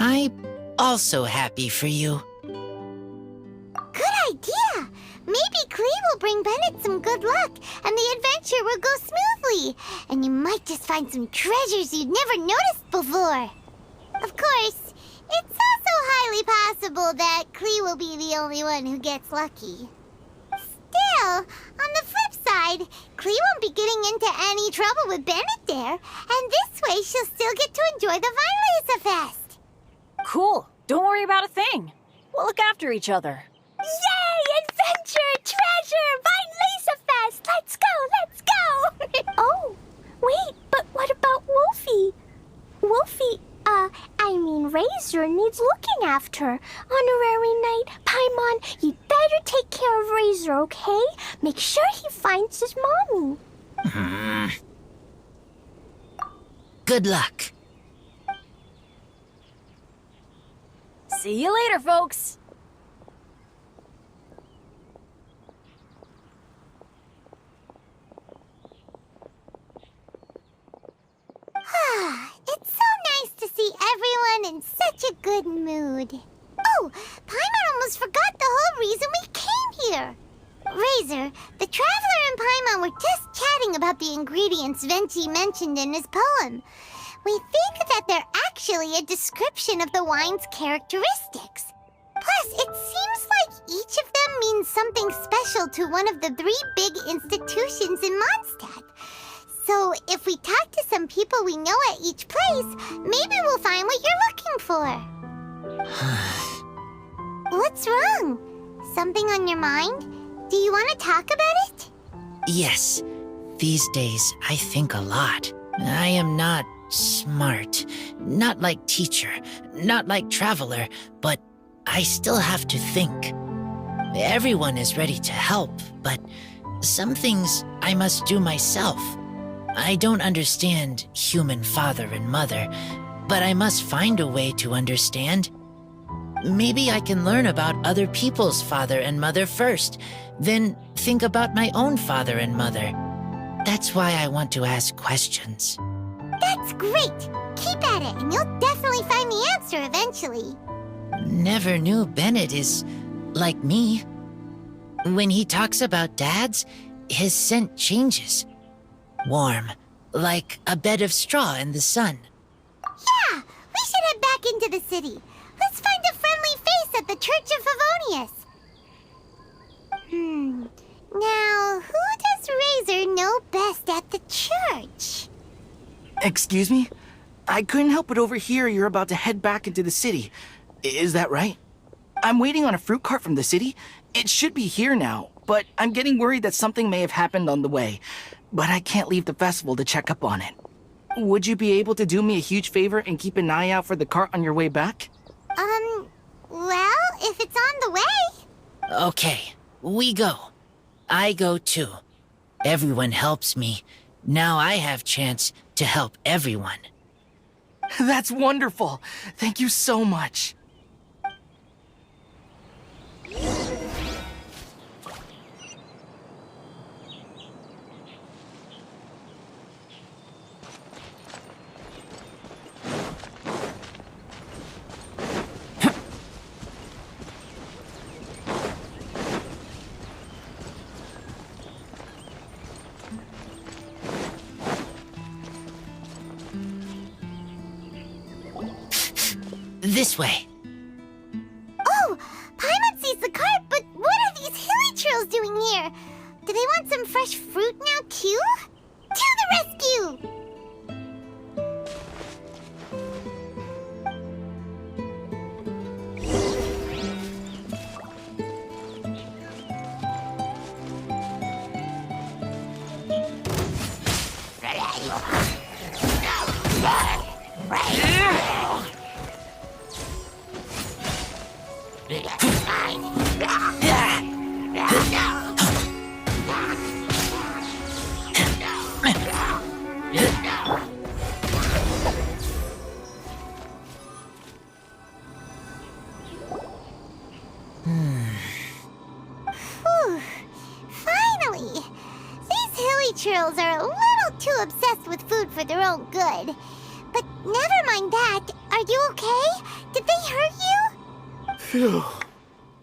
I'm also happy for you. Good idea. Maybe Klee will bring Bennet some good luck, and the adventure will go smoothly. And you might just find some treasures you'd never noticed before. Of course, it's also highly possible that Klee will be the only one who gets lucky. Still, on the flip side, Klee won't be getting into any trouble with Bennet there, and this way she'll still get to enjoy the Weinlesefest. Cool. Don't worry about a thing. We'll look after each other. Yay! Adventure! Treasure! Weinlesefest! Let's go! Oh, wait, but what about Wolfie? Wolfie, Razor needs looking after. Honorary Knight, Paimon, you'd better take care of Razor, okay? Make sure he finds his mommy. Good luck. See you later, folks. food. Oh, Paimon almost forgot the whole reason we came here. Razor, the Traveler and Paimon were just chatting about the ingredients Venti mentioned in his poem. We think that they're actually a description of the wine's characteristics. Plus, it seems like each of them means something special to one of the 3 big institutions in Mondstadt. So, if we talk to some people we know at each place, maybe we'll find what you're looking for. What's wrong? Something on your mind? Do you want to talk about it? Yes. These days, I think a lot. I am not smart. Not like teacher. Not like traveler. But I still have to think. Everyone is ready to help, but some things I must do myself. I don't understand human father and mother, but I must find a way to understand. Maybe I can learn about other people's father and mother first, then think about my own father and mother. That's why I want to ask questions. That's great! Keep at it, and you'll definitely find the answer eventually. Never knew Bennet is like me. When he talks about dads, his scent changes. Warm, like a bed of straw in the sun. Yeah, we should head back into the city. Let's find a friendly face at the Church of Favonius. Now, who does Razor know best at the church? Excuse me? I couldn't help but overhear you're about to head back into the city. Is that right? I'm waiting on a fruit cart from the city. It should be here now, but I'm getting worried that something may have happened on the way. But I can't leave the festival to check up on it. Would you be able to do me a huge favor and keep an eye out for the cart on your way back? Well, if it's on the way. Okay, we go. I go too. Everyone helps me. Now I have chance to help everyone. That's wonderful. Thank you so much. This way. Oh, Paimon sees the cart, but what are these hilly trails doing here? Do they want some fresh fruit now, too? To the rescue! Finally! These hilly trails are a little too obsessed with food for their own good. But never mind that. Are you okay? Did they hurt you? Phew.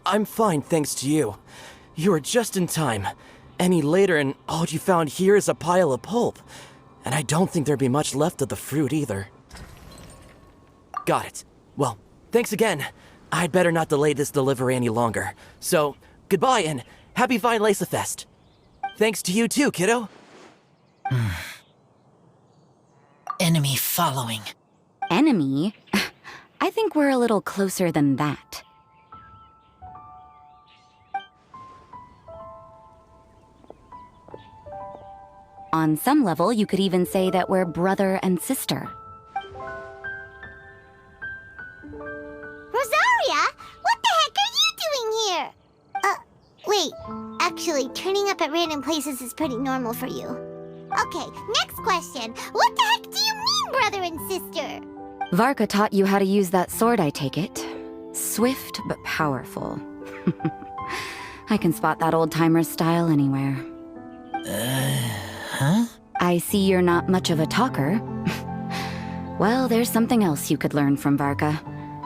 I'm fine, thanks to you. You were just in time. Any later and all you found here is a pile of pulp. And I don't think there'd be much left of the fruit either. Got it. Well, thanks again. I'd better not delay this delivery any longer. So, goodbye and happy Weinlesefest. Thanks to you too, kiddo. Enemy following. Enemy? I think we're a little closer than that. On some level, you could even say that we're brother and sister. Rosaria? What the heck are you doing here? Wait. Actually, turning up at random places is pretty normal for you. Okay, next question. What the heck do you mean, brother and sister? Varka taught you how to use that sword, I take it. Swift but powerful. I can spot that old-timer's style anywhere. Huh? I see you're not much of a talker. Well, there's something else you could learn from Varka.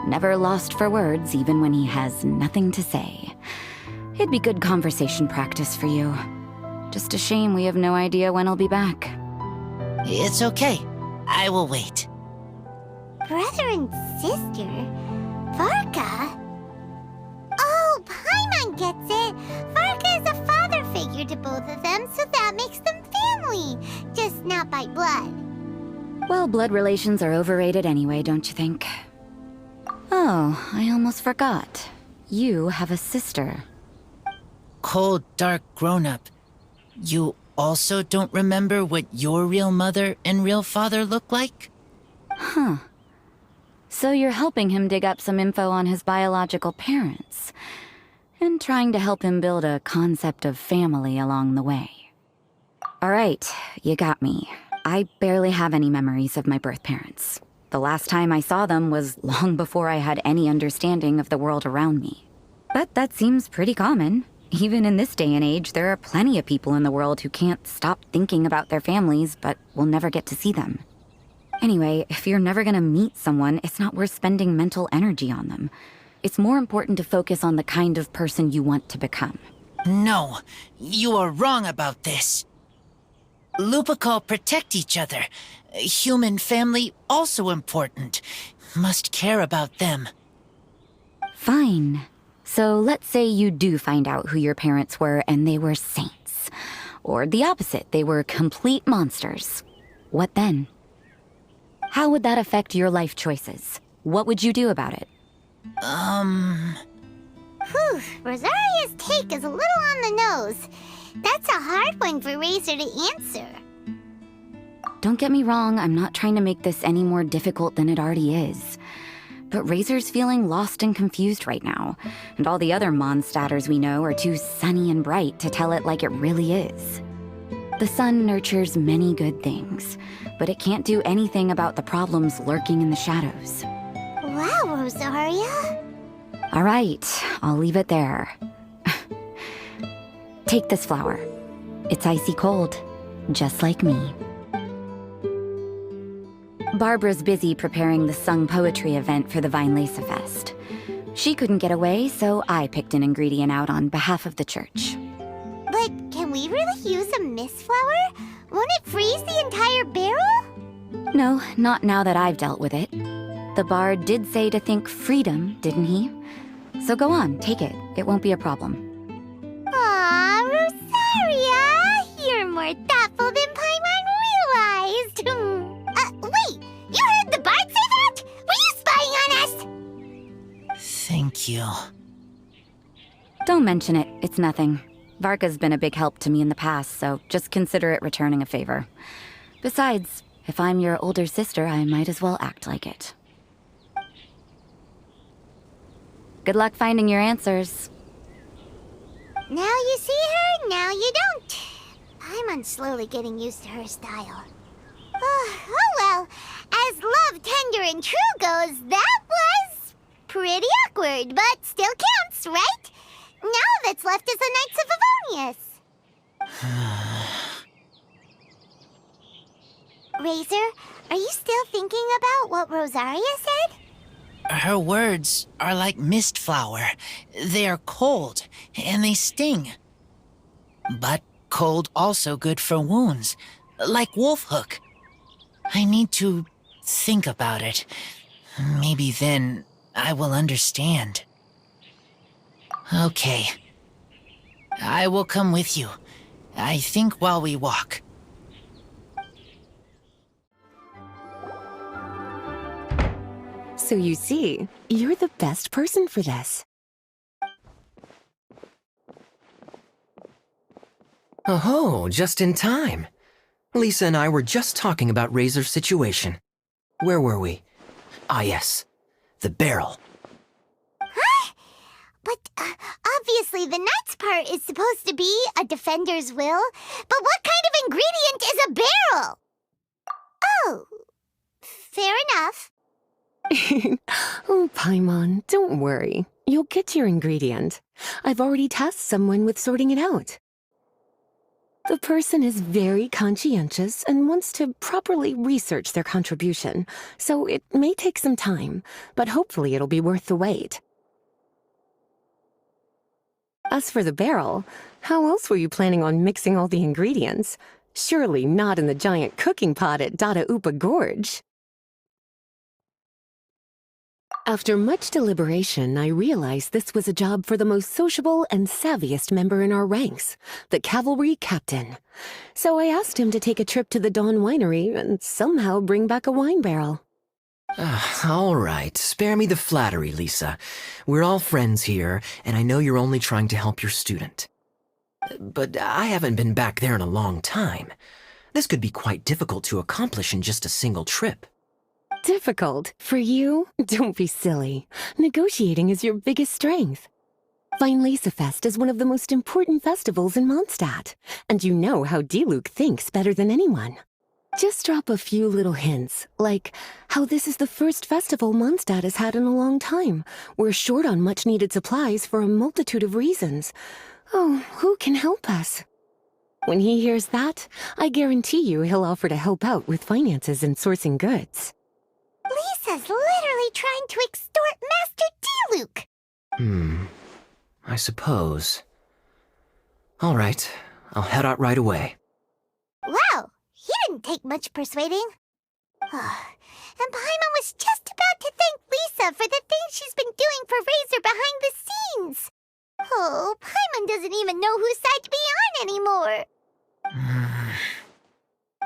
Never lost for words, even when he has nothing to say. It'd be good conversation practice for you. Just a shame we have no idea when he'll be back. It's okay. I will wait. Brother and sister? Varka? Oh, Paimon gets it. Varka is a father figure to both of them, so that makes them family. Just not by blood. Well, blood relations are overrated anyway, don't you think? Oh, I almost forgot. You have a sister. Cold, dark grown-up. You also don't remember what your real mother and real father look like? Huh. So you're helping him dig up some info on his biological parents, and trying to help him build a concept of family along the way. All right, you got me. I barely have any memories of my birth parents. The last time I saw them was long before I had any understanding of the world around me. But that seems pretty common. Even in this day and age, there are plenty of people in the world who can't stop thinking about their families, but will never get to see them. Anyway, if you're never gonna meet someone, it's not worth spending mental energy on them. It's more important to focus on the kind of person you want to become. No, you are wrong about this. Lupical protect each other. Human family also important. Must care about them. Fine. So let's say you do find out who your parents were and they were saints. Or the opposite, they were complete monsters. What then? How would that affect your life choices? What would you do about it? Whew, Rosaria's take is a little on the nose. That's a hard one for Razor to answer. Don't get me wrong, I'm not trying to make this any more difficult than it already is. But Razor's feeling lost and confused right now, and all the other Mondstadters we know are too sunny and bright to tell it like it really is. The sun nurtures many good things, but it can't do anything about the problems lurking in the shadows. Wow, Rosaria. All right, I'll leave it there. Take this flower. It's icy cold, just like me. Barbara's busy preparing the sung poetry event for the Weinlesefest. She couldn't get away, so I picked an ingredient out on behalf of the church. But can we really use a mist flower? Won't it freeze the entire barrel? No, not now that I've dealt with it. The bard did say to think freedom, didn't he? So go on, take it. It won't be a problem. Aw, Rosaria! You're more thoughtful than Paimon realized. Wait! You heard the bard say that? Were you spying on us? Thank you. Don't mention it. It's nothing. Varka's been a big help to me in the past, so just consider it returning a favor. Besides, if I'm your older sister, I might as well act like it. Good luck finding your answers. Now you see her, now you don't. Paimon's slowly getting used to her style. Oh well, as love, tender, and true goes, that was pretty awkward, but still counts, right? Now that's left is the Knights of Favonius. Razor, are you still thinking about what Rosaria said? Her words are like mist flower. They are cold, and they sting. But cold also good for wounds, like wolf hook. I need to think about it. Maybe then I will understand. Okay. I will come with you. I think while we walk. So you see, you're the best person for this. Oh, just in time. Lisa and I were just talking about Razor's situation. Where were we? Ah, yes. The barrel. Huh? But obviously the Knight's part is supposed to be a defender's will. But what kind of ingredient is a barrel? Oh, fair enough. Oh, Paimon, don't worry. You'll get your ingredient. I've already tasked someone with sorting it out. The person is very conscientious and wants to properly research their contribution, so it may take some time, but hopefully it'll be worth the wait. As for the barrel, how else were you planning on mixing all the ingredients? Surely not in the giant cooking pot at Dada Upa Gorge. After much deliberation, I realized this was a job for the most sociable and savviest member in our ranks, the cavalry captain. So I asked him to take a trip to the Dawn Winery and somehow bring back a wine barrel. All right, spare me the flattery, Lisa. We're all friends here, and I know you're only trying to help your student. But I haven't been back there in a long time. This could be quite difficult to accomplish in just a single trip. Difficult? For you? Don't be silly. Negotiating is your biggest strength. Weinlesefest is one of the most important festivals in Mondstadt, and you know how Diluc thinks better than anyone. Just drop a few little hints, like how this is the first festival Mondstadt has had in a long time. We're short on much-needed supplies for a multitude of reasons. Oh, who can help us? When he hears that, I guarantee you he'll offer to help out with finances and sourcing goods. Lisa's literally trying to extort Master Diluc. I suppose. All right, I'll head out right away. Wow, he didn't take much persuading. And Paimon was just about to thank Lisa for the things she's been doing for Razor behind the scenes. Oh, Paimon doesn't even know whose side to be on anymore.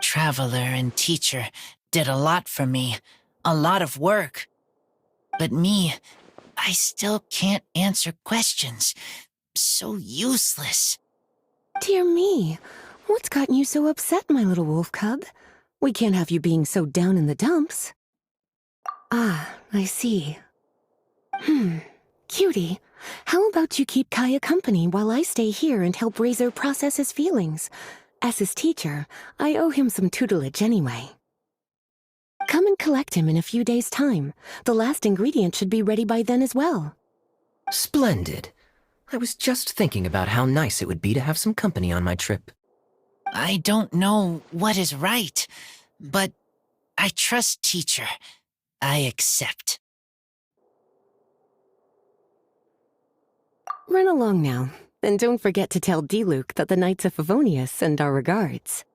Traveler and teacher did a lot for me. A lot of work. But me, I still can't answer questions. So useless. Dear me, what's gotten you so upset, my little wolf cub? We can't have you being so down in the dumps. Ah, I see. Cutie, how about you keep Kaeya company while I stay here and help Razor process his feelings? As his teacher, I owe him some tutelage anyway. Come and collect him in a few days' time. The last ingredient should be ready by then as well. Splendid. I was just thinking about how nice it would be to have some company on my trip. I don't know what is right, but I trust teacher. I accept. Run along now, and don't forget to tell Diluc that the Knights of Favonius send our regards.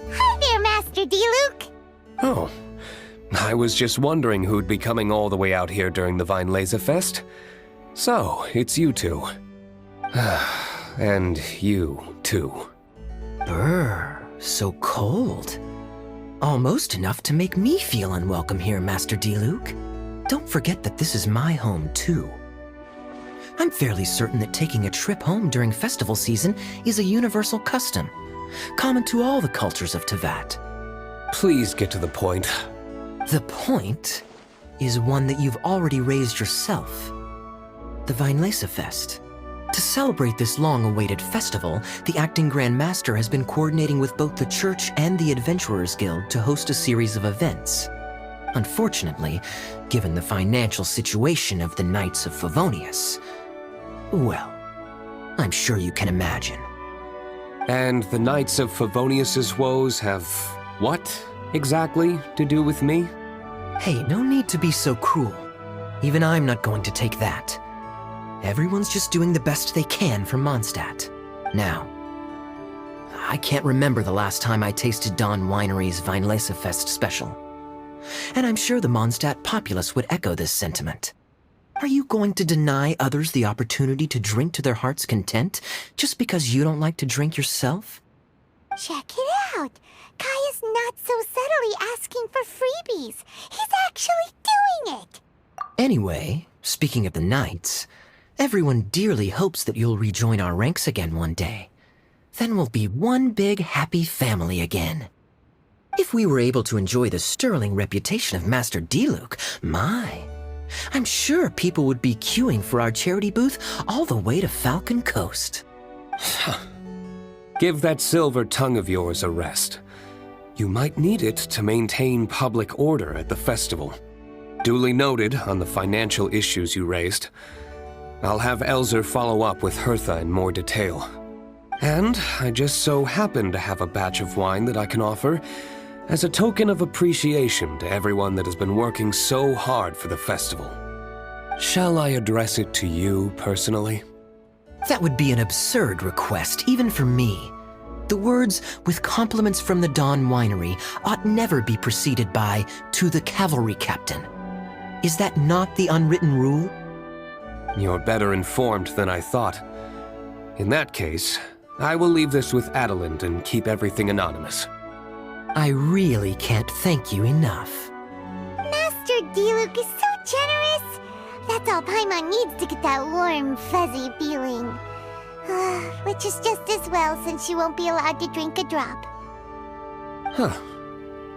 Hi there, Master Diluc. Oh, I was just wondering who'd be coming all the way out here during the Weinlesefest. So, it's you two. And you, too. Brr, so cold. Almost enough to make me feel unwelcome here, Master Diluc. Don't forget that this is my home, too. I'm fairly certain that taking a trip home during festival season is a universal custom, common to all the cultures of Teyvat. Please get to the point. The point is one that you've already raised yourself. The Weinlesefest. To celebrate this long-awaited festival, the acting Grand Master has been coordinating with both the Church and the Adventurers Guild to host a series of events. Unfortunately, given the financial situation of the Knights of Favonius, well, I'm sure you can imagine. And the Knights of Favonius's woes have what, exactly, to do with me? Hey, no need to be so cruel. Even I'm not going to take that. Everyone's just doing the best they can for Mondstadt. Now, I can't remember the last time I tasted Dawn Winery's Weinlesefest special. And I'm sure the Mondstadt populace would echo this sentiment. Are you going to deny others the opportunity to drink to their heart's content just because you don't like to drink yourself? Check it out. Kaeya's not so subtly asking for freebies. He's actually doing it. Anyway, speaking of the Knights, everyone dearly hopes that you'll rejoin our ranks again one day. Then we'll be one big happy family again. If we were able to enjoy the sterling reputation of Master Diluc, I'm sure people would be queuing for our charity booth all the way to Falcon Coast. Give that silver tongue of yours a rest. You might need it to maintain public order at the festival. Duly noted on the financial issues you raised. I'll have Elzer follow up with Hertha in more detail. And I just so happen to have a batch of wine that I can offer as a token of appreciation to everyone that has been working so hard for the festival. Shall I address it to you personally? That would be an absurd request, even for me. The words, "with compliments from the Dawn Winery," ought never be preceded by, "to the cavalry captain." Is that not the unwritten rule? You're better informed than I thought. In that case, I will leave this with Adelind and keep everything anonymous. I really can't thank you enough. Master Diluc is so generous. That's all Paimon needs to get that warm, fuzzy feeling. Which is just as well since she won't be allowed to drink a drop. Huh.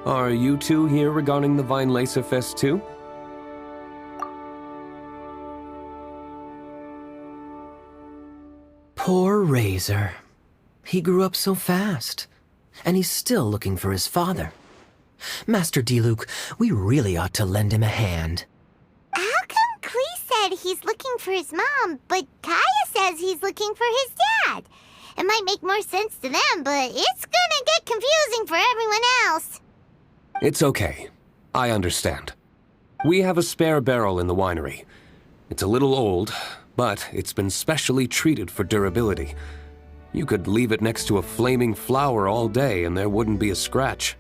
Are you two here regarding the Weinlesefest too? Poor Razor. He grew up so fast, and he's still looking for his father. Master Diluc, we really ought to lend him a hand. How come Klee said he's looking for his mom, but Kaeya says he's looking for his dad? It might make more sense to them, but it's gonna get confusing for everyone else. It's okay. I understand. We have a spare barrel in the winery. It's a little old, but it's been specially treated for durability. You could leave it next to a flaming flower all day and there wouldn't be a scratch.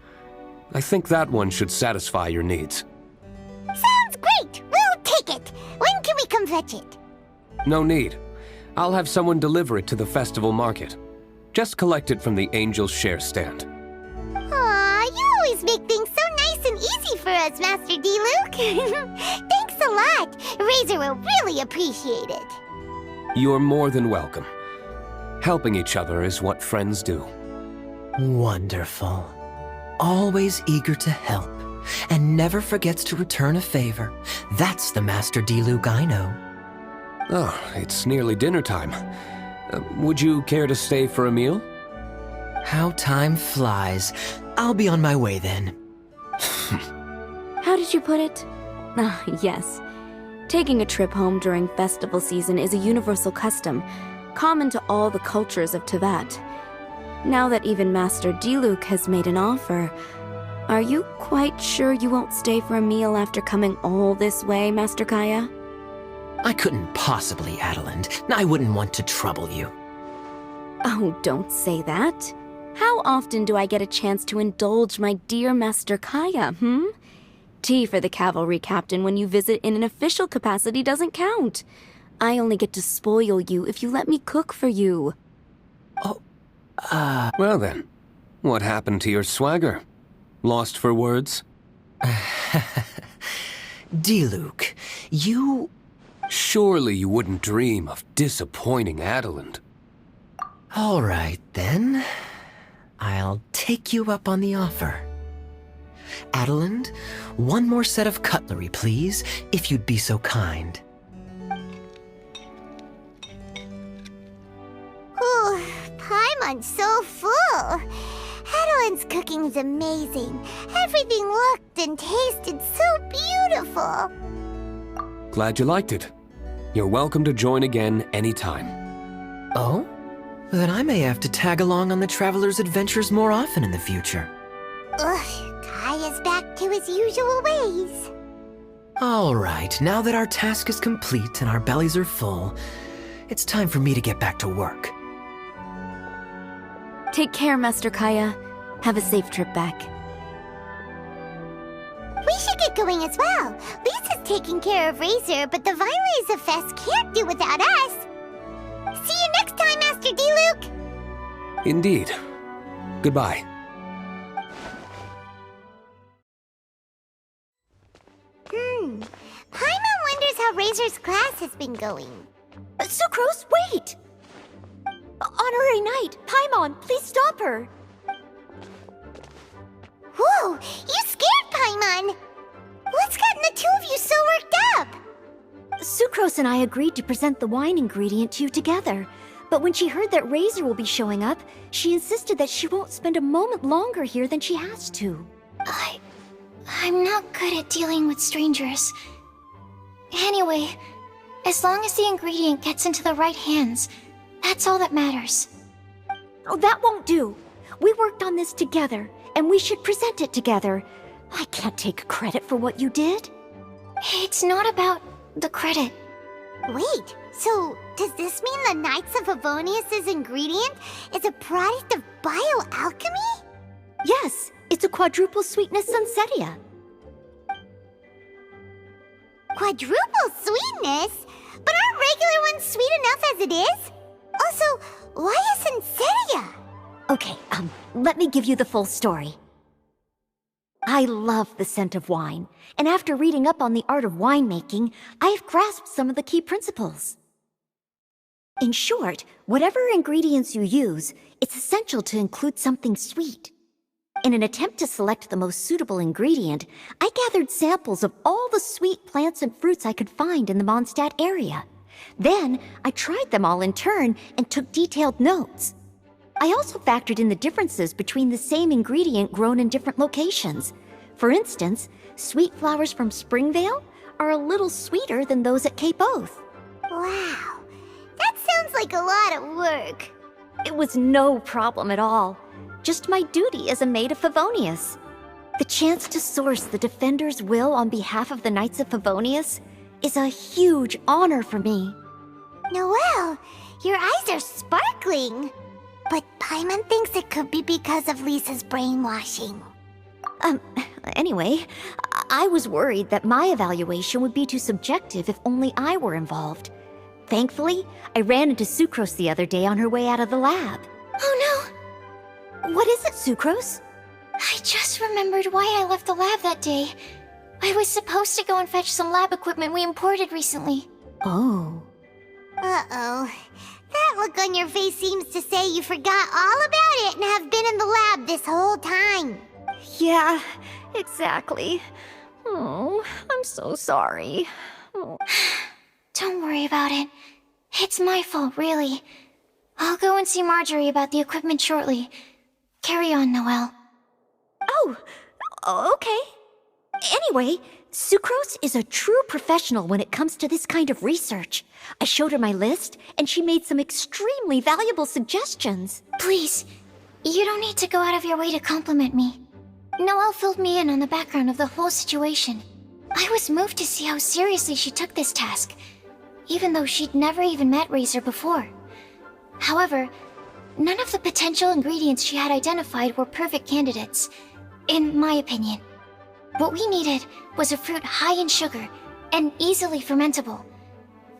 I think that one should satisfy your needs. Sounds great! We'll take it! When can we come fetch it? No need. I'll have someone deliver it to the festival market. Just collect it from the Angel's Share stand. Aw, you always make things so nice and easy for us, Master Diluc. Thanks a lot. Razor will really appreciate it. You're more than welcome. Helping each other is what friends do. Wonderful. Always eager to help, and never forgets to return a favor. That's the Master Diluc I know. Oh, it's nearly dinner time. Would you care to stay for a meal? How time flies. I'll be on my way then. How did you put it? Ah, yes. Taking a trip home during festival season is a universal custom, common to all the cultures of Teyvat. Now that even Master Diluc has made an offer, are you quite sure you won't stay for a meal after coming all this way, Master Kaeya? I couldn't possibly, Adelind. I wouldn't want to trouble you. Oh, don't say that. How often do I get a chance to indulge my dear Master Kaeya, Tea for the cavalry captain when you visit in an official capacity doesn't count. I only get to spoil you if you let me cook for you. Well then, what happened to your swagger? Lost for words? Diluc, you... Surely you wouldn't dream of disappointing Adelind. All right, then. I'll take you up on the offer. Adelind, one more set of cutlery, please, if you'd be so kind. Ooh, Paimon's so full. Adeline's cooking's amazing. Everything looked and tasted so beautiful. Glad you liked it. You're welcome to join again anytime. Oh? Then I may have to tag along on the Traveler's adventures more often in the future. Ugh, Kaeya's back to his usual ways. All right, now that our task is complete and our bellies are full, it's time for me to get back to work. Take care, Master Kaeya. Have a safe trip back. We should get going as well. Lisa's taking care of Razor, but the Weinlesefest can't do without us. See you next time, Master Diluc! Indeed. Goodbye. Paimon wonders how Razor's class has been going. Sucrose, wait! Honorary Knight, Paimon, please stop her! Whoa, you scared Paimon! What's gotten the two of you so worked up? Sucrose and I agreed to present the wine ingredient to you together, but when she heard that Razor will be showing up, she insisted that she won't spend a moment longer here than she has to. I'm not good at dealing with strangers. Anyway, As long as the ingredient gets into the right hands, that's all that matters. Oh, that won't do. We worked on this together, and we should present it together. I can't take credit for what you did. It's not about the credit. Wait, so does this mean the Knights of Favonius' ingredient is a product of bioalchemy? Yes, it's a quadruple sweetness sunsetia. Quadruple sweetness? But aren't regular ones sweet enough as it is? Also, why a sunsetia? Okay, let me give you the full story. I love the scent of wine, and after reading up on the art of winemaking, I have grasped some of the key principles. In short, whatever ingredients you use, it's essential to include something sweet. In an attempt to select the most suitable ingredient, I gathered samples of all the sweet plants and fruits I could find in the Mondstadt area. Then, I tried them all in turn and took detailed notes. I also factored in the differences between the same ingredient grown in different locations. For instance, sweet flowers from Springvale are a little sweeter than those at Cape Oath. Wow, that sounds like a lot of work. It was no problem at all. Just my duty as a maid of Favonius. The chance to source the Defender's will on behalf of the Knights of Favonius is a huge honor for me. Noelle, your eyes are sparkling. But Paimon thinks it could be because of Lisa's brainwashing. Anyway, I was worried that my evaluation would be too subjective if only I were involved. Thankfully, I ran into Sucrose the other day on her way out of the lab. Oh no! What is it, Sucrose? I just remembered why I left the lab that day. I was supposed to go and fetch some lab equipment we imported recently. Oh. Uh-oh. That look on your face seems to say you forgot all about it and have been in the lab this whole time. Yeah, exactly. Oh, I'm so sorry. Oh. Don't worry about it. It's my fault, really. I'll go and see Marjorie about the equipment shortly. Carry on, Noelle. Oh, okay. Anyway, Sucrose is a true professional when it comes to this kind of research. I showed her my list, and she made some extremely valuable suggestions. Please, you don't need to go out of your way to compliment me. Noelle filled me in on the background of the whole situation. I was moved to see how seriously she took this task, even though she'd never even met Razor before. However, none of the potential ingredients she had identified were perfect candidates, in my opinion. What we needed was a fruit high in sugar and easily fermentable.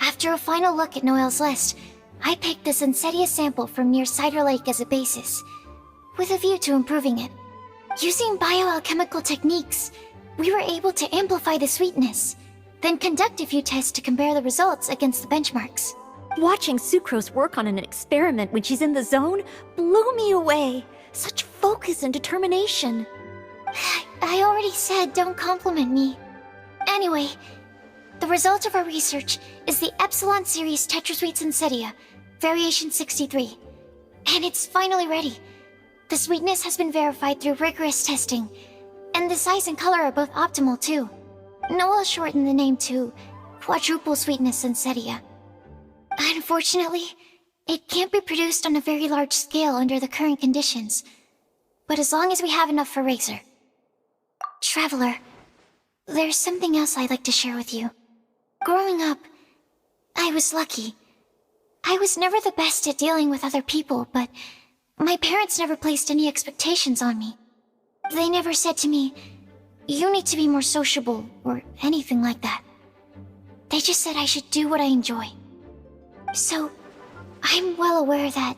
After a final look at Noelle's list, I picked the Sunsetia sample from near Cider Lake as a basis, with a view to improving it. Using bioalchemical techniques, we were able to amplify the sweetness, then conduct a few tests to compare the results against the benchmarks. Watching Sucrose work on an experiment when she's in the zone blew me away. Such focus and determination. I already said don't compliment me. Anyway, the result of our research is the Epsilon Series Tetrasweet Sunsetia, Variation 63. And it's finally ready. The sweetness has been verified through rigorous testing, and the size and color are both optimal too. Noelle shortened the name to Quadruple Sweetness Sunsetia. Unfortunately, it can't be produced on a very large scale under the current conditions, but as long as we have enough for Razor. Traveler, there's something else I'd like to share with you. Growing up, I was lucky. I was never the best at dealing with other people, but my parents never placed any expectations on me. They never said to me, "You need to be more sociable," or anything like that. They just said I should do what I enjoy. So, I'm well aware that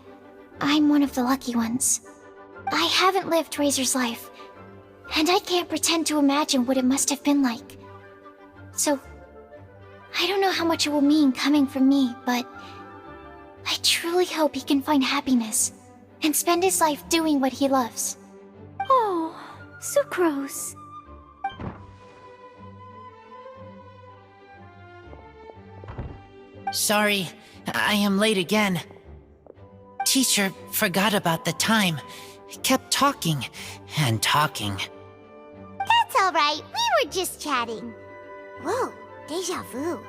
I'm one of the lucky ones. I haven't lived Razor's life, and I can't pretend to imagine what it must have been like. So, I don't know how much it will mean coming from me, but I truly hope he can find happiness and spend his life doing what he loves. Oh, Sucrose. Sorry, I am late again. Teacher forgot about the time. Kept talking and talking. That's all right. We were just chatting. Whoa, deja vu.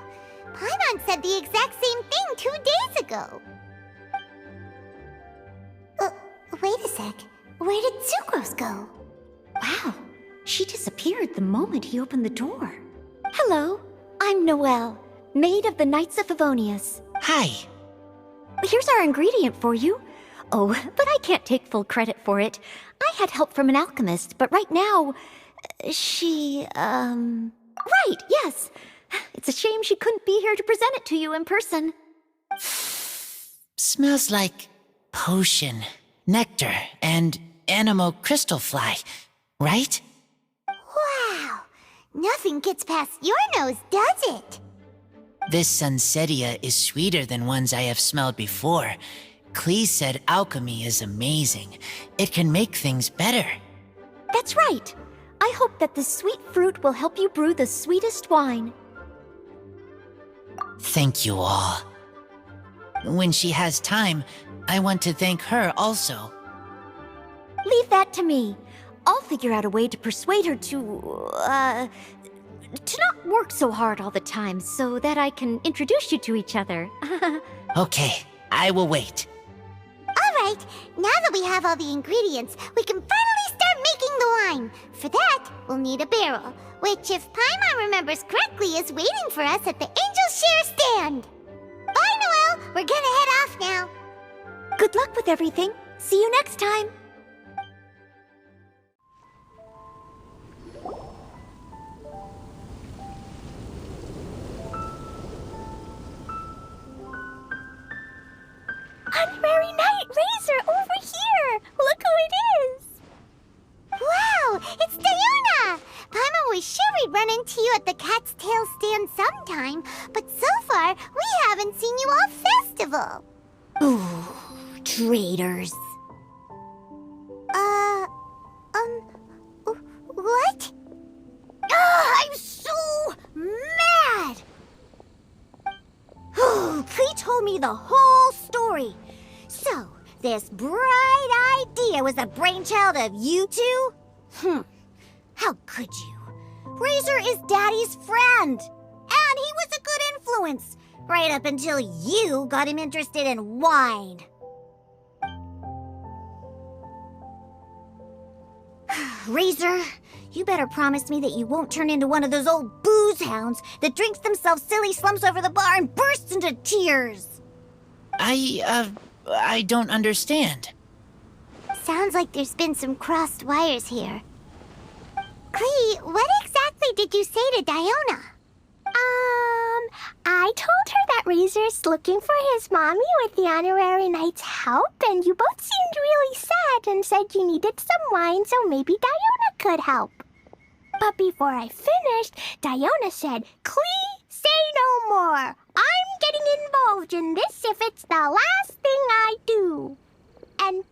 Paimon said the exact same thing 2 days ago. Wait a sec. Where did Sucrose go? Wow, she disappeared the moment he opened the door. Hello, I'm Noelle, maid of the Knights of Favonius. Hi. Here's our ingredient for you. Oh, but I can't take full credit for it. I had help from an alchemist, but right now, Right, yes. It's a shame she couldn't be here to present it to you in person. Smells like potion, nectar, and Anemo crystal fly, right? Wow! Nothing gets past your nose, does it? This Sunsetia is sweeter than ones I have smelled before. Klee said alchemy is amazing. It can make things better. That's right. I hope that the sweet fruit will help you brew the sweetest wine. Thank you all. When she has time, I want to thank her also. Leave that to me. I'll figure out a way to persuade her to not work so hard all the time so that I can introduce you to each other. Okay, I will wait. Alright, now that we have all the ingredients, we can finally start making the wine. For that, we'll need a barrel, which, if Paimon remembers correctly, is waiting for us at the Angel Share stand. Bye, Noelle! We're gonna head off now. Good luck with everything. See you next time. Honorary Knight Razor over here! Look who it is! Wow, it's Diona! Paimon was sure we'd run into you at the Cat's Tail stand sometime, but so far, we haven't seen you all festival. Ooh, traitors. What? I'm so mad! Klee told me the whole story. So, this bright idea was the brainchild of you two? How could you? Razor is Daddy's friend, and he was a good influence, right up until you got him interested in wine. Razor, you better promise me that you won't turn into one of those old booze hounds that drinks themselves silly, slumps over the bar, and bursts into tears. I don't understand. Sounds like there's been some crossed wires here. Klee, what exactly did you say to Diona? I told her that Razor's looking for his mommy with the Honorary Knight's help, and you both seemed really sad and said you needed some wine, so maybe Diona could help. But before I finished, Diona said, "Klee, say no more. I'm getting involved in this if it's the last thing I do." And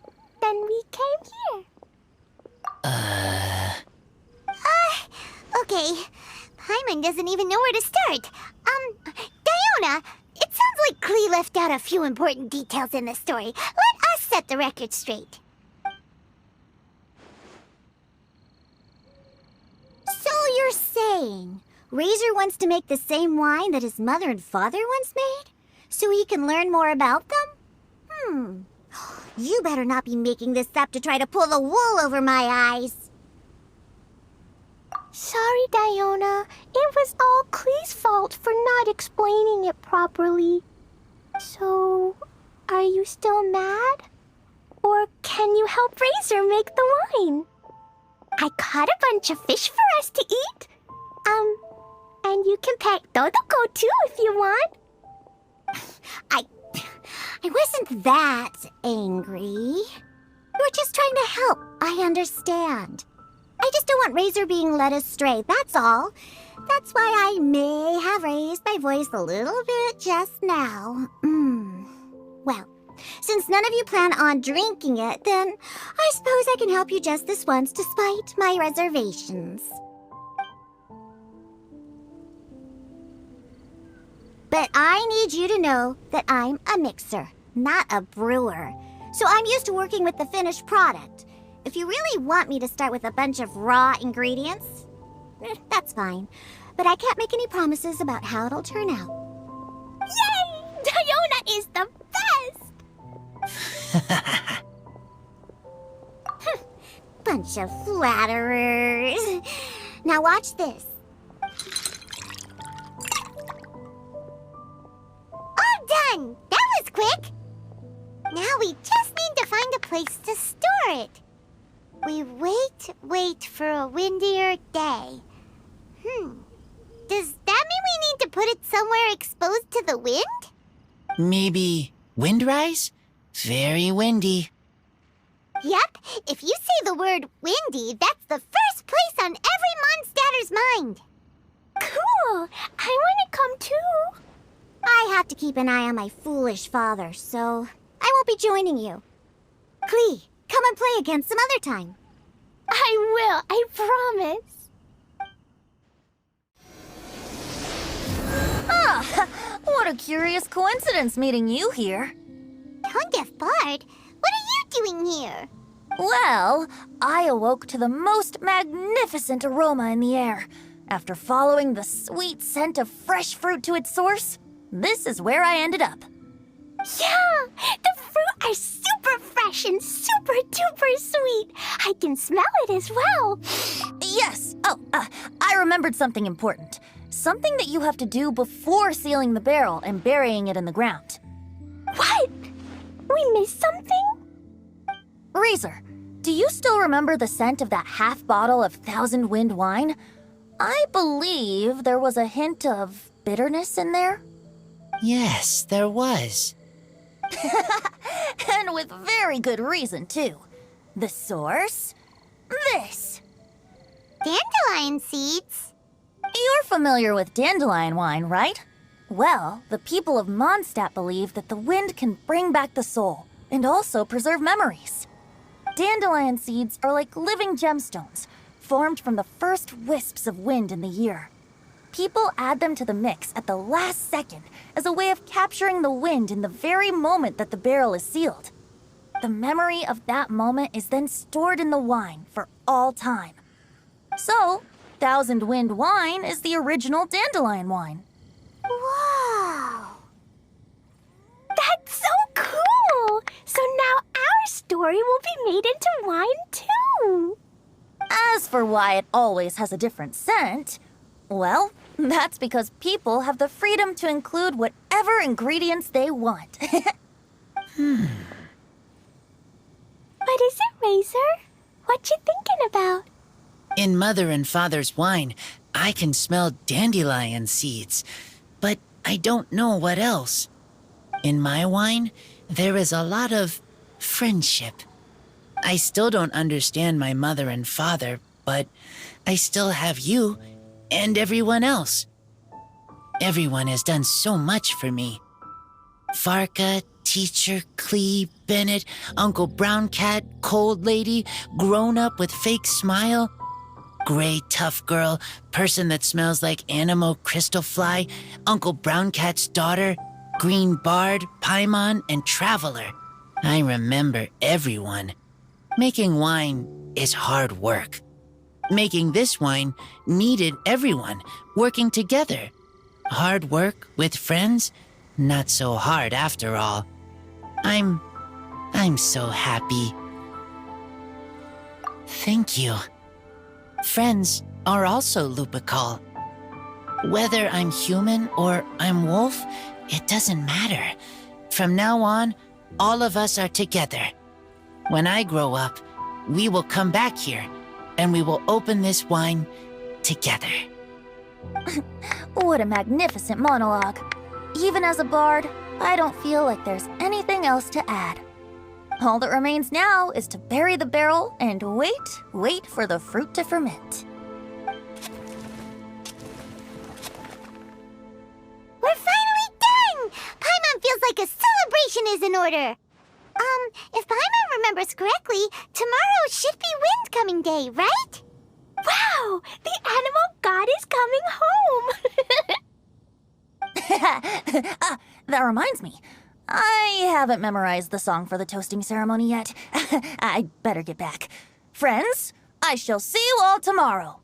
then we came here. Okay. Paimon doesn't even know where to start. Diona, it sounds like Klee left out a few important details in the story. Let us set the record straight. So you're saying Razor wants to make the same wine that his mother and father once made? So he can learn more about them? You better not be making this up to try to pull the wool over my eyes. Sorry, Diona. It was all Klee's fault for not explaining it properly. So, are you still mad? Or can you help Razor make the wine? I caught a bunch of fish for us to eat. And you can pack Dodoco too if you want. I wasn't that angry. You were just trying to help. I understand. I just don't want Razor being led astray, that's all. That's why I may have raised my voice a little bit just now. Well, since none of you plan on drinking it, then I suppose I can help you just this once despite my reservations. But I need you to know that I'm a mixer, not a brewer. So I'm used to working with the finished product. If you really want me to start with a bunch of raw ingredients, that's fine. But I can't make any promises about how it'll turn out. Bunch of flatterers. Now watch this. All done! That was quick! Now we just need to find a place to store it. We wait for a windier day. Does that mean we need to put it somewhere exposed to the wind? Maybe windrise? Very windy. Yep, if you say the word windy, that's the first place on every Mondstatter's mind. Cool! I want to come too. I have to keep an eye on my foolish father, so I won't be joining you. Klee, come and play again some other time. I will, I promise. What a curious coincidence meeting you here. Tone-deaf Bard, what are you doing here? Well, I awoke to the most magnificent aroma in the air. After following the sweet scent of fresh fruit to its source, this is where I ended up. Yeah, the fruit are super fresh and super duper sweet. I can smell it as well. Yes. I remembered something important. Something that you have to do before sealing the barrel and burying it in the ground. What? We missed something? Razor, do you still remember the scent of that half bottle of Thousand Wind wine? I believe there was a hint of bitterness in there. Yes, there was. And with very good reason, too. The source? This. Dandelion seeds. You're familiar with dandelion wine, right? Well, the people of Mondstadt believe that the wind can bring back the soul and also preserve memories. Dandelion seeds are like living gemstones, formed from the first wisps of wind in the year. People add them to the mix at the last second as a way of capturing the wind in the very moment that the barrel is sealed. The memory of that moment is then stored in the wine for all time. So, Thousand Wind wine is the original dandelion wine. Whoa! That's so cool! So now our story will be made into wine too. As for why it always has a different scent, well, that's because people have the freedom to include whatever ingredients they want. What is it, Razor? What you thinking about? In Mother and Father's wine, I can smell dandelion seeds, but I don't know what else. In my wine, there is a lot of friendship. I still don't understand my mother and father, but I still have you and everyone else. Everyone has done so much for me. Varka, Teacher, Klee, Bennet, Uncle Brown Cat, Cold Lady, Grown Up with Fake Smile, Gray Tough Girl, Person that Smells like Anemo Crystal Fly, Uncle Brown Cat's Daughter, Green Bard, Paimon, and Traveler. I remember everyone. Making wine is hard work. Making this wine needed everyone working together. Hard work with friends? Not so hard after all. I'm so happy. Thank you. Friends are also Lupical. Whether I'm human or I'm wolf, it doesn't matter. From now on, all of us are together. When I grow up, we will come back here, and we will open this wine together. What a magnificent monologue. Even as a bard, I don't feel like there's anything else to add. All that remains now is to bury the barrel and wait for the fruit to ferment. We're finally done! Paimon feels like a celebration is in order. If Paimon remembers correctly, tomorrow should be Wind-coming day, right? Wow! The Anemo God is coming home! That reminds me. I haven't memorized the song for the toasting ceremony yet. I'd better get back. Friends, I shall see you all tomorrow.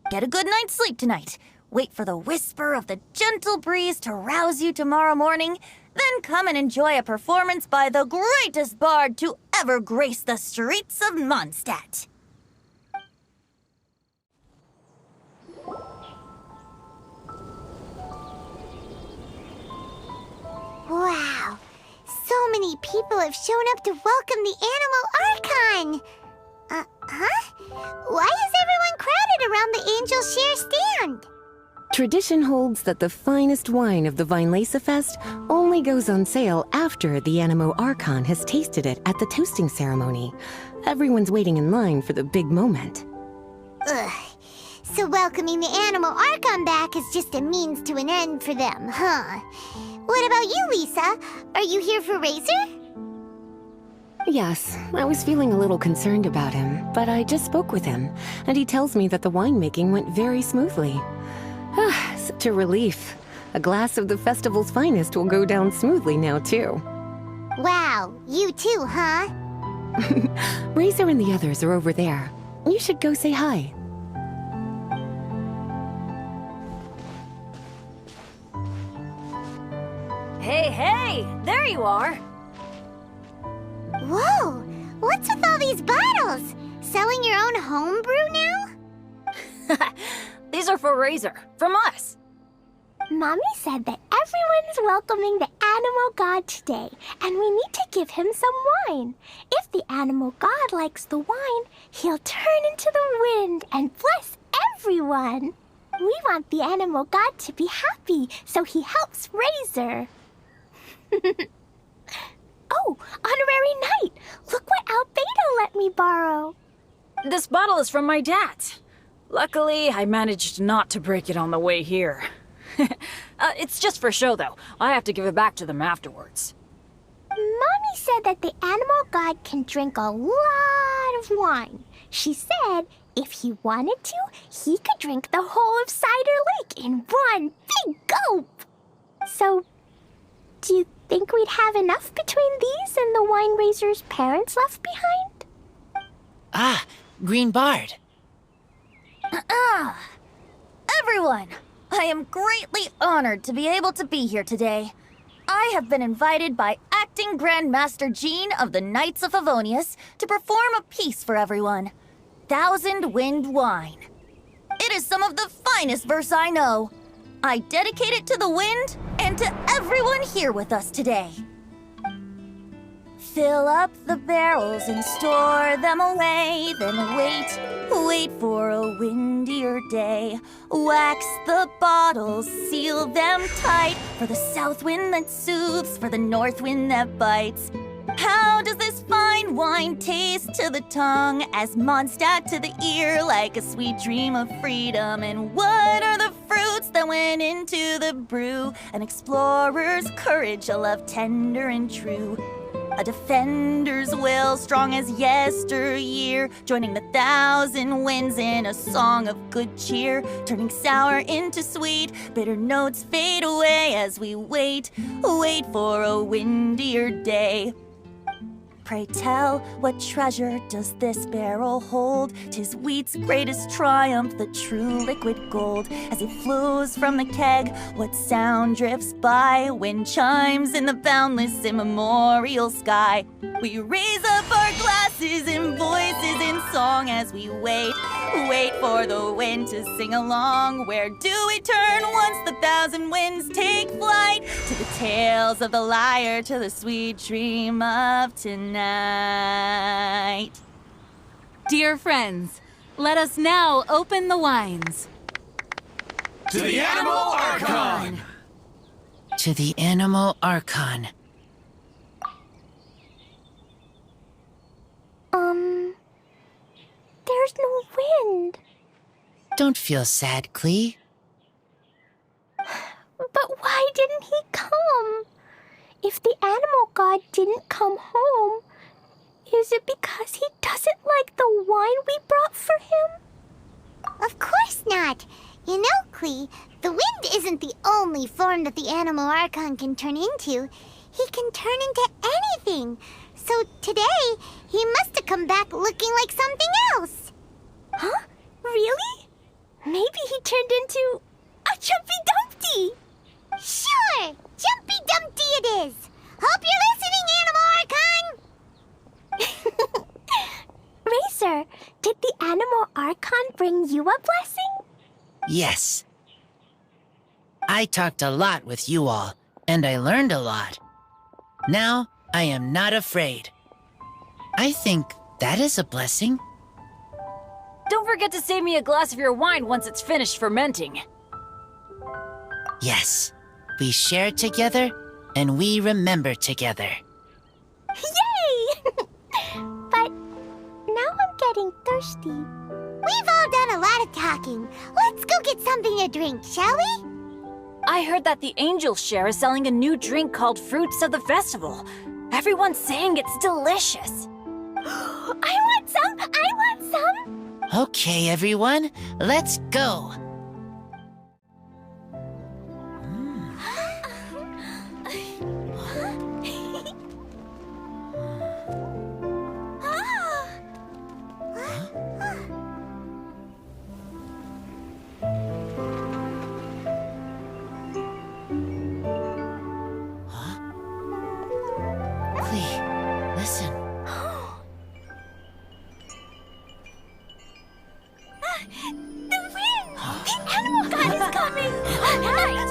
Get a good night's sleep tonight. wait for the whisper of the gentle breeze to rouse you tomorrow morning, then come and enjoy a performance by the greatest bard to ever grace the streets of Mondstadt. Wow, so many people have shown up to welcome the Anemo Archon. Why is everyone crowded around the Angel Share stand? Tradition holds that the finest wine of the Weinlesefest only goes on sale after the Anemo Archon has tasted it at the toasting ceremony. Everyone's waiting in line for the big moment. Ugh. So welcoming the Anemo Archon back is just a means to an end for them, huh? What about you, Lisa? Are you here for Razor? Yes, I was feeling a little concerned about him, but I just spoke with him, and he tells me that the winemaking went very smoothly. Such a relief. A glass of the festival's finest will go down smoothly now, too. Wow, you too, huh? Razor and the others are over there. You should go say hi. Hey, there you are. Whoa, what's with all these bottles? Selling your own homebrew now? These are for Razor, from us. Mommy said that everyone's welcoming the Anemo God today, and we need to give him some wine. If the Anemo God likes the wine, he'll turn into the wind and bless everyone. We want the Anemo God to be happy, so he helps Razor. Oh, Honorary Knight! Look what Albedo let me borrow. This bottle is from my dad. Luckily, I managed not to break it on the way here. It's just for show, though. I have to give it back to them afterwards. Mommy said that the Anemo God can drink a lot of wine. She said if he wanted to, he could drink the whole of Cider Lake in one big gulp. So, do you think we'd have enough between these and the wine raiser's parents left behind? Ah, Green Bard. Everyone, I am greatly honored to be able to be here today. I have been invited by Acting Grand Master Jean of the Knights of Favonius to perform a piece for everyone. Thousand Wind Wine. It is some of the finest verse I know. I dedicate it to the wind and to everyone here with us today. Fill up the barrels and store them away, then wait for a windier day. Wax the bottles, seal them tight, for the south wind that soothes, for the north wind that bites. How does this fine wine taste to the tongue, as Mondstadt to the ear, like a sweet dream of freedom? And what are the fruits that went into the brew? An explorer's courage, a love tender and true. A defender's will, strong as yesteryear, joining the thousand winds in a song of good cheer, turning sour into sweet, bitter notes fade away as we wait for a windier day. Pray tell, what treasure does this barrel hold? 'Tis wheat's greatest triumph, the true liquid gold. As it flows from the keg, what sound drifts by? Wind chimes in the boundless immemorial sky. We raise up our glasses and voices in song as we wait for the wind to sing along. Where do we turn once the thousand winds take flight? To the tales of the lyre, to the sweet dream of tonight. Dear friends, let us now open the wines. To the Anemo Archon! To the Anemo Archon. There's no wind. Don't feel sad, Klee. But why didn't he come? If the Anemo God didn't come home, is it because he doesn't like the wine we brought for him? Of course not. You know, Klee, the wind isn't the only form that the Anemo Archon can turn into. He can turn into anything. So today, he must have come back looking like something else. Huh? Really? Maybe he turned into A Jumpy Dumpty! Sure! Jumpy Dumpty it is! Hope you're listening, Anemo Archon! Razor, did the Anemo Archon bring you a blessing? Yes. I talked a lot with you all, and I learned a lot. Now, I am not afraid. I think that is a blessing. Don't forget to save me a glass of your wine once it's finished fermenting. Yes. We share together, and we remember together. Yay! But now I'm getting thirsty. We've all done a lot of talking. Let's go get something to drink, shall we? I heard that the Angel Share is selling a new drink called Fruits of the Festival. Everyone's saying it's delicious. I want some! I want some! Okay, everyone, let's go. Klee, listen. The wind! The Anemo God is coming! Right!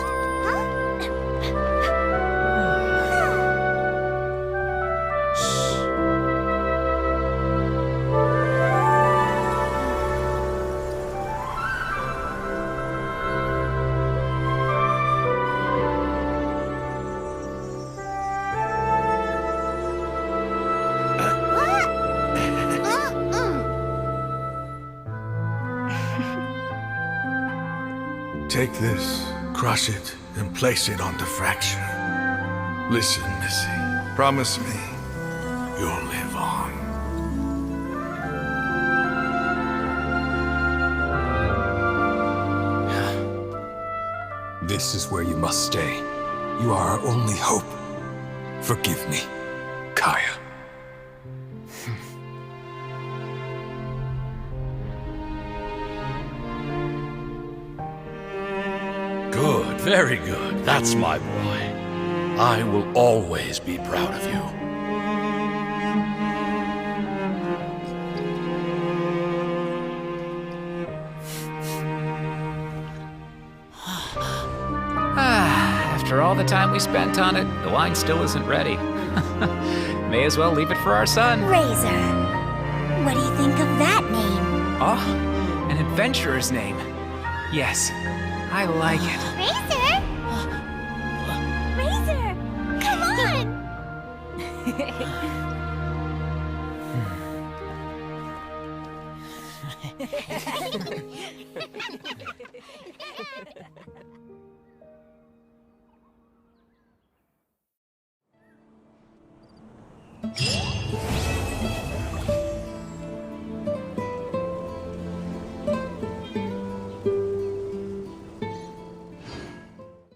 Take this, crush it, and place it on the fracture. Listen, Missy. Promise me you'll live on. This is where you must stay. You are our only hope. Forgive me, Kaeya. Good, very good. That's my boy. I will always be proud of you. After all the time we spent on it, the wine still isn't ready. May as well leave it for our son. Razor, what do you think of that name? Oh, an adventurer's name. Yes, I like it. Razor! Come on!